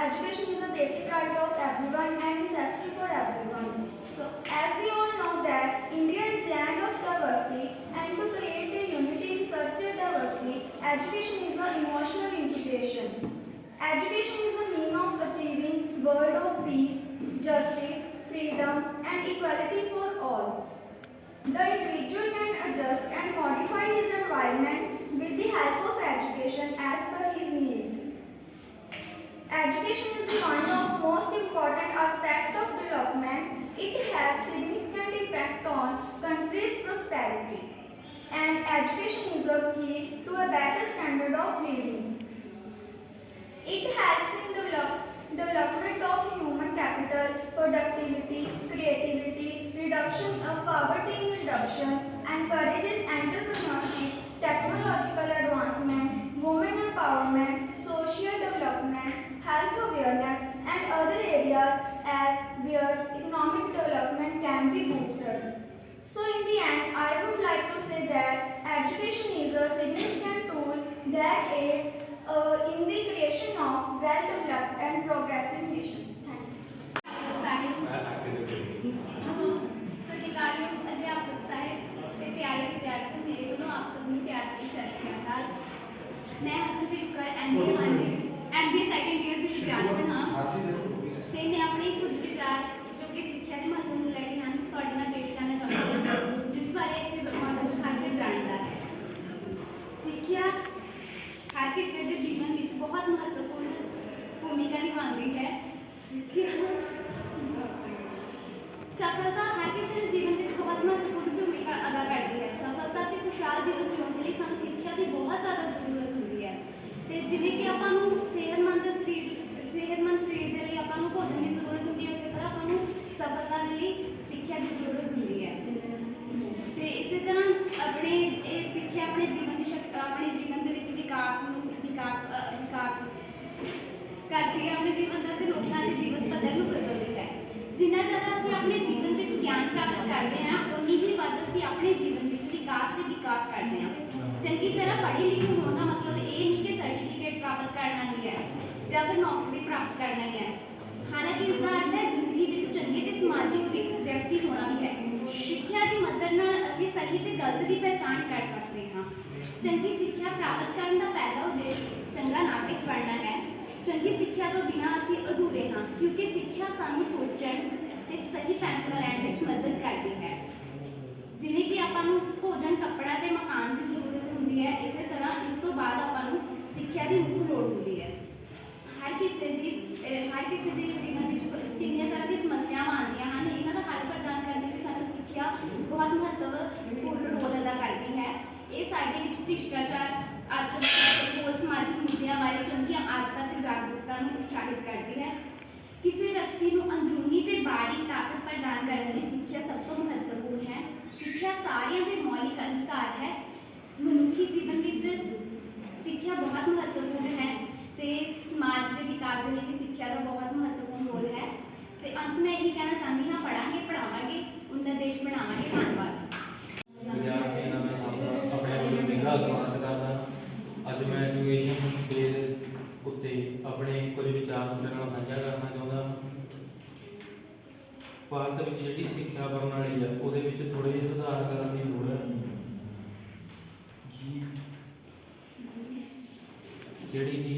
education is a basic right of everyone and necessary for everyone. So as we all know that India is land of diversity, and to create a unity in such a diversity, education is an emotional integration. Education is a means of achieving world of peace, justice, freedom and equality for all. The individual can adjust and modify his environment with the help of education as per his needs. Education is the one of most important aspect of development. It has significant impact on country's prosperity, and education is a key to a better standard of living. It helps in development of human capital, productivity, creativity, reduction of poverty in reduction, encourages entrepreneurship, technological advancement, women empowerment, social development, health awareness and other areas as where economic development can be boosted. So in the end, I would like to say that education is a significant tool that aids in the creation of well-developed and progressive nation. Thank you. सत्कारी अध्यापक साहब, मेरे प्यारे विद्यार्थी, मेरे दोनों आप सभी प्यार की सत्कार। मैं हसनप्रीत कौर MBA सेकंड ईयर ਦੀ ਵਿਦਿਆਰਥਣ ਹਾਂ ਤੇ ਮੈਂ ਆਪਣੇ ਕੁਝ ਵਿਚਾਰ ਜੋ ਕਿ ਸਿੱਖਿਆ ਦੇ ਮਹੱਤਵ ਨੂੰ ਲੈ ਕੇ ਹਨ ਤੁਹਾਡੇ ਨਾਲ ਪੇਸ਼ ਕਰਨਾ ਚਾਹੁੰਦੀ ਹਾਂ, ਜਿਸ ਬਾਰੇ ਇੱਥੇ ਤੁਹਾਡੇ ਹਰ ਕੋਈ ਜਾਣਦਾ ਹੈ। ਸਿੱਖਿਆ ਹਰ ਕਿਸੇ ਦੇ ਜੀਵਨ ਵਿੱਚ ਬਹੁਤ ਮਹੱਤਵਪੂਰਨ ਭੂਮਿਕਾ ਨਿਭਾਉਂਦੀ ਹੈ। ਸਫਲਤਾ ਹਰ ਕਿਸੇ ਦੇ ਜੀਵਨ ਵਿੱਚ ਬਹੁਤ ਮਹੱਤਵਪੂਰਨ ਭੂਮਿਕਾ ਅਦਾ ਕਰਦੀ ਹੈ। ਸਫਲਤਾ ਤੇ ਖੁਸ਼ਹਾਲ ਜੀਵਨ ਜਿਉਣ ਦੇ ਲਈ ਸਾਨੂੰ ਸਿੱਖਿਆ ਦੀ ਬਹੁਤ ਜ਼ਿਆਦਾ ਜ਼ਰੂਰਤ ਹੁੰਦੀ ਹੈ। ਤੇ ਜਿਵੇਂ ਕਿ ਆਪਾਂ ਨੂੰ ਸਿਹਤਮੰਦ ਸਰੀਰ ਦੇ ਲਈ ਆਪਾਂ ਨੂੰ ਭੋਜਨ ਦੀ ਜ਼ਰੂਰਤ ਹੁੰਦੀ ਹੈ, ਉਸੇ ਤਰ੍ਹਾਂ ਆਪਾਂ ਨੂੰ ਆਪਣੇ ਜੀਵਨ ਵਿੱਚ ਵਿਕਾਸ ਕਰਦੇ ਹਾਂ। ਚੰਗੀ ਤਰ੍ਹਾਂ ਪੜ੍ਹੇ ਲਿਖੇ ਹੋਣ ਦਾ ਮਤਲਬ ਇਹ ਨਹੀਂ ਕਿ ਸਰਟੀਫਿਕੇਟ ਪ੍ਰਾਪਤ ਕਰਨਾ ਨਹੀਂ ਹੈ ਜਾਂ ਫਿਰ ਨੌਕਰੀ ਪ੍ਰਾਪਤ ਕਰਨਾ ਹੀ ਹੈ। ਹਾਲਾਂਕਿ ਇਸ ਦਾ ਅਰਥ ਹੈ ਜ਼ਿੰਦਗੀ ਵਿੱਚ ਚੰਗੇ ਤੇ ਸਮਾਜਿਕ ਵਿਅਕਤੀ ਹੋਣਾ ਵੀ ਹੈ। ਸਿੱਖਿਆ ਦੀ ਮਦਦ ਨਾਲ ਅਸੀਂ ਸਹੀ ਤੇ ਗਲਤ ਦੀ ਪਹਿਚਾਣ ਕਰ ਸਕਦੇ ਹਾਂ। ਚੰਗੀ ਸਿੱਖਿਆ ਪ੍ਰਾਪਤ ਕਰਨ ਦਾ ਪਹਿਲਾ ਉਦੇਸ਼ ਚੰਗਾ ਨਾਗਰਿਕ ਬਣਨਾ ਹੈ। ਚੰਗੀ ਸਿੱਖਿਆ ਤੋਂ ਬਿਨਾਂ ਅਸੀਂ ਅਧੂਰੇ ਹਾਂ, ਕਿਉਂਕਿ ਸਿੱਖਿਆ ਸਾਨੂੰ ਸੋਚਣ ਤੇ ਸਹੀ ਫੈਸਲਾ ਲੈਣ ਵਿੱਚ ਮਦਦ ਕਰਦੀ ਹੈ। ਜਿਵੇਂ ਕਿ ਆਪਾਂ ਨੂੰ ਭੋਜਨ, ਕੱਪੜਾ ਤੇ ਮਕਾਨ ਦੀ ਜ਼ਰੂਰਤ ਹੁੰਦੀ ਹੈ, ਇਸੇ ਤਰ੍ਹਾਂ ਇਸ ਤੋਂ ਬਾਅਦ ਆਪਾਂ ਨੂੰ ਸਿੱਖਿਆ ਦੀ ਮੁੱਖ ਲੋੜ ਹੁੰਦੀ ਹੈ। ਹਰ ਕਿਸੇ ਦੇ ਜੀਵਨ ਵਿੱਚ ਕਿੰਨੀਆਂ ਤਰ੍ਹਾਂ ਦੀਆਂ ਸਮੱਸਿਆਵਾਂ ਆਉਂਦੀਆਂ ਹਨ। ਇਹਨਾਂ ਦਾ ਹੱਲ ਪ੍ਰਦਾਨ ਕਰਨ ਲਈ ਸਾਨੂੰ ਸਿੱਖਿਆ ਬਹੁਤ ਮਹੱਤਵਪੂਰਨ ਰੋਲ ਅਦਾ ਕਰਦੀ ਹੈ। ਇਹ ਸਾਡੇ ਵਿੱਚ ਭ੍ਰਿਸ਼ਟਾਚਾਰ, ਆਚਰਣ ਤੇ ਹੋਰ ਸਮਾਜਿਕ ਮੁੱਦਿਆਂ ਬਾਰੇ ਚੰਗੀਆਂ ਆਦਤਾਂ ਤੇ ਜਾਗਰੂਕਤਾ ਨੂੰ ਉਤਸ਼ਾਹਿਤ ਕਰਦੀ ਹੈ। ਕਿਸੇ ਵਿਅਕਤੀ ਨੂੰ ਅੰਦਰੂਨੀ ਤੇ ਬਾਹਰੀ ਤਾਕਤ ਪ੍ਰਦਾਨ ਕਰਨ ਲਈ ਸਿੱਖਿਆ ਸਭ ਤੋਂ ਮਹੱਤਵਪੂਰਨ ਹੈ। ਸਿੱਖਿਆ ਸਾਰਿਆਂ ਦੇ ਮੌਲਿਕ ਅਧਿਕਾਰ ਹੈ। ਮਨੁੱਖੀ ਜੀਵਨ ਵਿੱਚ ਸਿੱਖਿਆ ਬਹੁਤ ਮਹੱਤਵਪੂਰਨ ਹੈ ਤੇ ਸਮਾਜ ਦੇ ਵਿਕਾਸ ਦੇ ਲਈ ਵੀ ਸਿੱਖਿਆ ਦਾ ਬਹੁਤ ਮਹੱਤਵਪੂਰਨ ਰੋਲ ਹੈ। ਤੇ ਅੰਤ ਮੈਂ ਇਹੀ ਕਹਿਣਾ ਚਾਹੁੰਦੀ ਹਾਂ, ਪੜ੍ਹਾਂਗੇ, ਪੜ੍ਹਾਵਾਂਗੇ, ਉਨ੍ਹਾਂ ਦੇਸ਼ ਬਣਾਵਾਂਗੇ। ਧੰਨਵਾਦ। ਵਿਦਿਆਰਥੀਆਂ ਦਾ ਮੈਂ ਆਪਣੇ ਵੱਲੋਂ ਨਿੱਘਾ ਸਵਾਗਤ ਕਰਦਾ। ਅੱਜ ਮੈਂ ਐਜੂਕੇਸ਼ਨ ਦੇ ਉੱਤੇ ਆਪਣੇ ਕੁਝ ਵਿਚਾਰ ਤੁਹਾਡੇ ਨਾਲ ਸਾਂਝਾ ਕਰਨਾ ਚਾਹੁੰਦਾ ਹਾਂ। ਭਾਰਤ ਵਿੱਚ ਜਿਹੜੀ ਸਿੱਖਿਆ ਪ੍ਰਣਾਲੀ ਹੈ ਉਹਦੇ ਵਿੱਚ ਥੋੜ੍ਹੇ ਜਿਹੇ ਸੁਧਾਰ ਕਰਨ ਦੀ ਲੋੜ ਹੈ। ਜਿਹੜੀ ਕਿ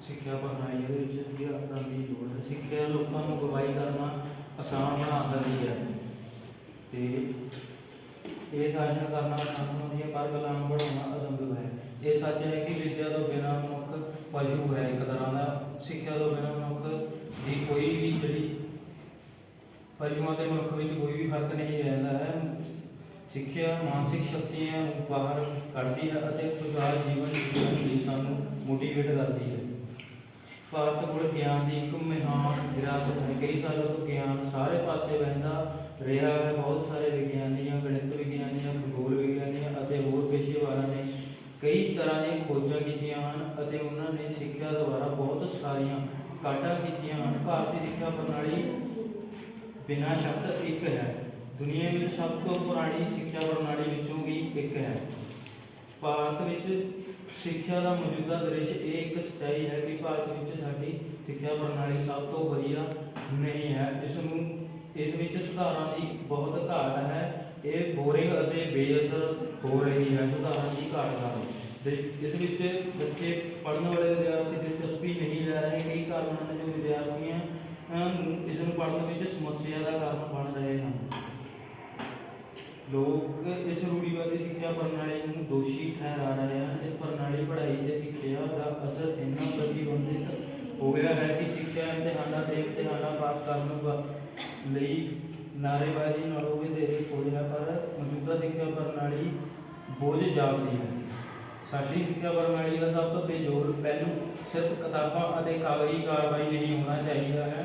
ਸਿੱਖਿਆ ਪ੍ਰਣਾਲੀ ਉਹਦੇ ਵਿੱਚ ਸੁਧਾਰ ਕਰਨ ਦੀ ਲੋੜ ਹੈ। ਸਿੱਖਿਆ ਲੋਕਾਂ ਨੂੰ ਅਗਵਾਈ ਕਰਨਾ ਆਸਾਨ ਬਣਾ ਦਿੰਦੀ ਹੈ ਤੇ ਇਹ ਸਾਜਨਾ ਕਰਨਾ ਆਸਾਨ ਹੁੰਦੀ ਹੈ, ਪਰ ਗੁਲਾਮ ਬਣਾਉਣਾ ਅਸੰਭਵ ਹੈ। ਇਹ ਸੱਚ ਹੈ ਕਿ ਵਿਦਿਆ ਤੋਂ ਬਿਨਾਂ ਮਨੁੱਖ ਪਸ਼ੂ ਹੈ ਇੱਕ ਤਰ੍ਹਾਂ ਦਾ। ਸਿੱਖਿਆ ਤੋਂ ਬਿਨਾਂ ਮਨੁੱਖ ਦੀ ਕੋਈ ਵੀ ਜਿਹੜੀ ਪਸ਼ੂਆਂ ਤੇ ਮਨੁੱਖ ਵਿੱਚ ਕੋਈ ਵੀ ਫਰਕ ਨਹੀਂ ਰਹਿੰਦਾ ਹੈ। ਸਿੱਖਿਆ ਮਾਨਸਿਕ ਸ਼ਕਤੀਆਂ ਨੂੰ ਬਾਹਰ ਕੱਢਦੀ ਹੈ ਅਤੇ ਖੁਸ਼ਹਾਲ ਜੀਵਨ ਜੀਉਣ ਲਈ ਸਾਨੂੰ ਮੋਟੀਵੇਟ ਕਰਦੀ ਹੈ। ਭਾਰਤ ਕੋਲ ਗਿਆਨ ਦੀ ਇੱਕ ਮਹਾਨ ਵਿਰਾਸਤ ਹੈ। ਕਈ ਸਾਲਾਂ ਤੋਂ ਗਿਆਨ ਸਾਰੇ ਪਾਸੇ ਵਹਿੰਦਾ ਰਿਹਾ ਹੈ। ਬਹੁਤ ਸਾਰੇ ਵਿਗਿਆਨੀਆਂ, ਗਣਿਤ ਵਿਗਿਆਨੀਆਂ, ਖਗੋਲ ਵਿਗਿਆਨੀਆਂ ਅਤੇ ਹੋਰ ਪੇਸ਼ੇਵਰਾਂ ਨੇ ਕਈ ਤਰ੍ਹਾਂ ਦੀਆਂ ਖੋਜਾਂ ਕੀਤੀਆਂ ਹਨ ਅਤੇ ਉਹਨਾਂ ਨੇ ਸਿੱਖਿਆ ਦੁਆਰਾ ਬਹੁਤ ਸਾਰੀਆਂ ਕਾਢਾਂ ਕੀਤੀਆਂ ਹਨ। ਭਾਰਤੀ ਸਿੱਖਿਆ ਪ੍ਰਣਾਲੀ ਬਿਨਾਂ ਸ਼ੱਕ ਇੱਕ ਹੈ, ਦੁਨੀਆ ਵਿੱਚ ਸਭ ਤੋਂ ਪੁਰਾਣੀ ਸਿੱਖਿਆ ਪ੍ਰਣਾਲੀ ਵਿੱਚੋਂ ਵੀ ਇੱਕ ਹੈ। ਭਾਰਤ ਵਿੱਚ ਸਿੱਖਿਆ ਦਾ ਮੌਜੂਦਾ ਦ੍ਰਿਸ਼ ਇਹ ਇੱਕ ਸੱਚਾਈ ਹੈ ਕਿ ਭਾਰਤ ਵਿੱਚ ਸਾਡੀ ਸਿੱਖਿਆ ਪ੍ਰਣਾਲੀ ਸਭ ਤੋਂ ਵਧੀਆ ਨਹੀਂ ਹੈ। ਇਸ ਵਿੱਚ ਸੁਧਾਰਾਂ ਦੀ ਬਹੁਤ ਘਾਟ ਹੈ। ਇਹ ਬੋਰਿੰਗ ਅਤੇ ਬੇਅਸਰ ਹੋ ਰਹੀ ਹੈ ਸੁਧਾਰਾਂ ਦੀ ਘਾਟ ਕਾਰਨ। ਇਸ ਵਿੱਚ ਬੱਚੇ ਪੜ੍ਹਨ ਵਾਲੇ ਵਿਦਿਆਰਥੀ ਦਿਲਚਸਪੀ ਨਹੀਂ ਲੈ ਰਹੇ। ਕਈ ਕਾਰਨ ਹਨ ਜੋ ਵਿਦਿਆਰਥੀਆਂ ਨੂੰ ਇਸ ਨੂੰ ਪੜ੍ਹਨ ਵਿੱਚ ਸਮੱਸਿਆ ਦਾ ਕਾਰਨ ਬਣ ਰਹੇ ਹਨ। ਲੋਕ ਇਸ ਰੂੜੀਵਾਦੀ ਸਿੱਖਿਆ ਪ੍ਰਣਾਲੀ ਨੂੰ ਦੋਸ਼ੀ ਠਹਿਰਾ ਰਹੇ ਹਨ। ਇਸ ਪ੍ਰਣਾਲੀ ਪੜ੍ਹਾਈ ਤੇ ਸਿੱਖਿਆ ਦਾ ਅਸਰ ਇੰਨਾ ਪ੍ਰਤੀਬੰਧਿਤ ਹੋ ਗਿਆ ਹੈ ਕਿ ਸਿੱਖਿਆ ਇਮਤਿਹਾਨਾਂ ਪਾਸ ਕਰਨ ਲਈ ਨਾਅਰੇਬਾਜ਼ੀ ਨਾਲੋਂ ਵਧੇਰੇ ਖੋਜ ਹੈ। ਪਰ ਮੌਜੂਦਾ ਸਿੱਖਿਆ ਪ੍ਰਣਾਲੀ ਬੋਝ ਜਾਪਦੀ ਹੈ। ਸਾਡੀ ਸਿੱਖਿਆ ਪ੍ਰਣਾਲੀ ਦਾ ਸਭ ਤੋਂ ਬੇਜੋੜ ਪਹਿਲੂ ਸਿਰਫ ਕਿਤਾਬਾਂ ਅਤੇ ਕਾਗਜ਼ੀ ਕਾਰਵਾਈ ਨਹੀਂ ਹੋਣਾ ਚਾਹੀਦਾ ਹੈ।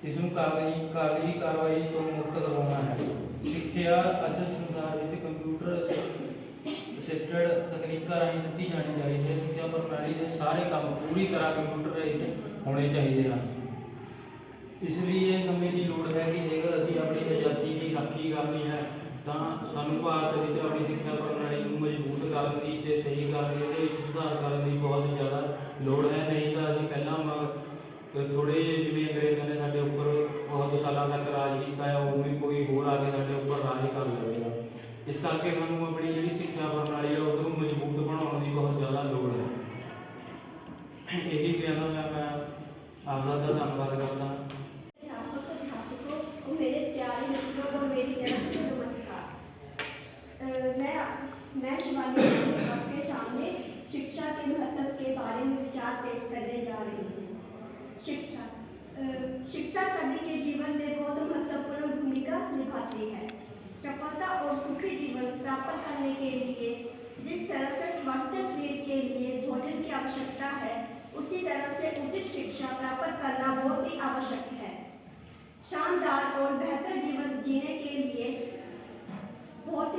ਇਸ ਨੂੰ ਕਾਗਜ਼ੀ ਕਾਰਵਾਈ ਤੋਂ ਮੁਕਤ ਕਰਵਾਉਣਾ ਹੈ। ਸਿੱਖਿਆ ਅੱਜ ਸੰਸਾਰ ਵਿੱਚ ਕੰਪਿਊਟਰ ਅਸਿਸਟਡ ਤਕਨੀਕਾਂ ਰਾਹੀਂ ਦਿੱਤੀ ਜਾਣੀ ਚਾਹੀਦੀ ਹੈ। ਸਿੱਖਿਆ ਪ੍ਰਣਾਲੀ ਦੇ ਸਾਰੇ ਕੰਮ ਪੂਰੀ ਤਰ੍ਹਾਂ ਕੰਪਿਊਟਰਾਈਜ਼ਡ ਹੋਣੇ ਚਾਹੀਦੇ ਹਨ। ਇਸ ਲਈ ਇਹ ਸਮੇਂ ਦੀ ਲੋੜ ਹੈ ਕਿ ਜੇਕਰ ਅਸੀਂ ਆਪਣੀ ਆਜ਼ਾਦੀ ਦੀ ਰਾਖੀ ਕਰਨੀ ਹੈ ਤਾਂ ਸਾਨੂੰ ਭਾਰਤ ਵਿੱਚ ਆਪਣੀ ਸਿੱਖਿਆ ਪ੍ਰਣਾਲੀ ਨੂੰ ਮਜ਼ਬੂਤ ਕਰਨ ਦੀ ਅਤੇ ਸਹੀ ਕਰਨ ਦੀ, ਇਹਦੇ ਵਿੱਚ ਸੁਧਾਰ ਕਰਨ ਦੀ ਬਹੁਤ ਜ਼ਿਆਦਾ ਲੋੜ ਹੈ। ਨਹੀਂ ਤਾਂ ਅਸੀਂ ਪਹਿਲਾਂ ਥੋੜ੍ਹੇ ਜਿਹੇ ਜਿਵੇਂ ਅੰਗਰੇਜ਼ਾਂ ਨੇ ਸਾਡੇ ਉੱਪਰ ਬਹੁਤ ਸਾਲਾਂ ਤੱਕ ਰਾਜ ਕੀਤਾ ਹੈ, ਉਵੇਂ ਕੋਈ ਹੋਰ ਆ ਕੇ ਸਾਡੇ ਉੱਪਰ ਰਾਜ ਕਰ ਲਵੇਗਾ। ਇਸ ਕਰਕੇ ਸਾਨੂੰ ਆਪਣੀ ਜਿਹੜੀ ਸਿੱਖਿਆ ਪ੍ਰਣਾਲੀ ਹੈ ਉਹਨੂੰ ਮਜ਼ਬੂਤ ਬਣਾਉਣ ਦੀ ਬਹੁਤ ਜ਼ਿਆਦਾ ਲੋੜ ਹੈ। ਇਹੀ ਕਹਿਣਾ ਮੈਂ आपका धन्यवाद करता हूँ। मेरे प्यारे मित्रों को मेरी तरफ से नमस्कार। मैं शिवानी आपके सामने शिक्षा के महत्व के बारे में विचार पेश करने जा रही हूँ। शिक्षा सभी के जीवन में बहुत महत्वपूर्ण भूमिका निभाती है। सफलता और सुखी जीवन प्राप्त करने के लिए जिस तरह से स्वस्थ शरीर के लिए भोजन की आवश्यकता है, उसी तरह से उचित शिक्षा प्राप्त करना बहुत ही आवश्यक है। शानदार और बेहतर जीवन जीने के लिए बहुत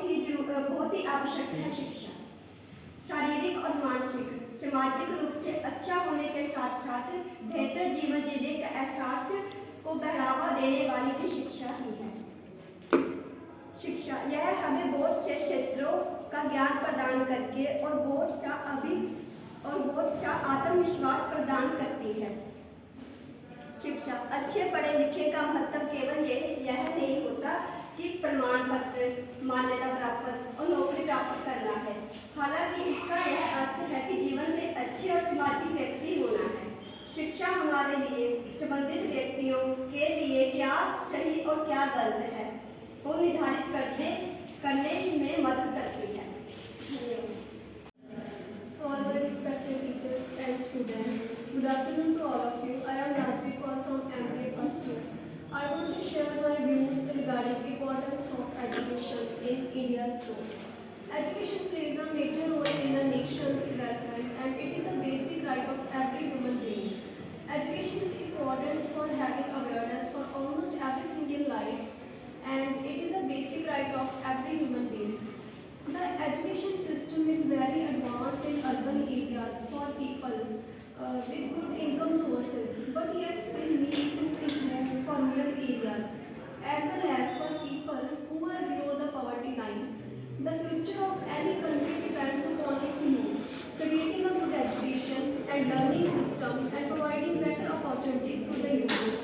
ही आवश्यक है शिक्षा। शारीरिक और मानसिक सामाजिक रूप से अच्छा होने के साथ साथ बेहतर जीवन जीने के एहसास को बढ़ावा देने वाली भी शिक्षा ही है। शिक्षा यह हमें बहुत से क्षेत्रों का ज्ञान प्रदान करके और बहुत सा आत्मविश्वास प्रदान करती है। शिक्षा अच्छे पढ़े लिखे का मतलब केवल यह नहीं होता कि प्रमाण पत्र, मान्यता प्राप्त और नौकरी प्राप्त करना है। हालांकि इसका यह अर्थ है कि जीवन में अच्छे और सामाजिक व्यक्ति होना है। शिक्षा हमारे लिए संबंधित व्यक्तियों के लिए क्या सही और क्या गलत है वो निर्धारित करने में मदद करती है। For the respected teachers and students, good afternoon to all of you. I am Rajvi Kaur from MBA first year. I want to share my views regarding the importance of education in India's growth. Education plays a major role in the nation's development and it is a basic right of every human being. Education is important for having awareness for almost everything in life and it is a basic right of every human being. The education system is very advanced in urban areas for people with good income sources, but yet still need to improve for rural areas as well as for people who are below the poverty line. The future of any country depends upon its youth, creating a good education and learning system and providing better opportunities to the youth.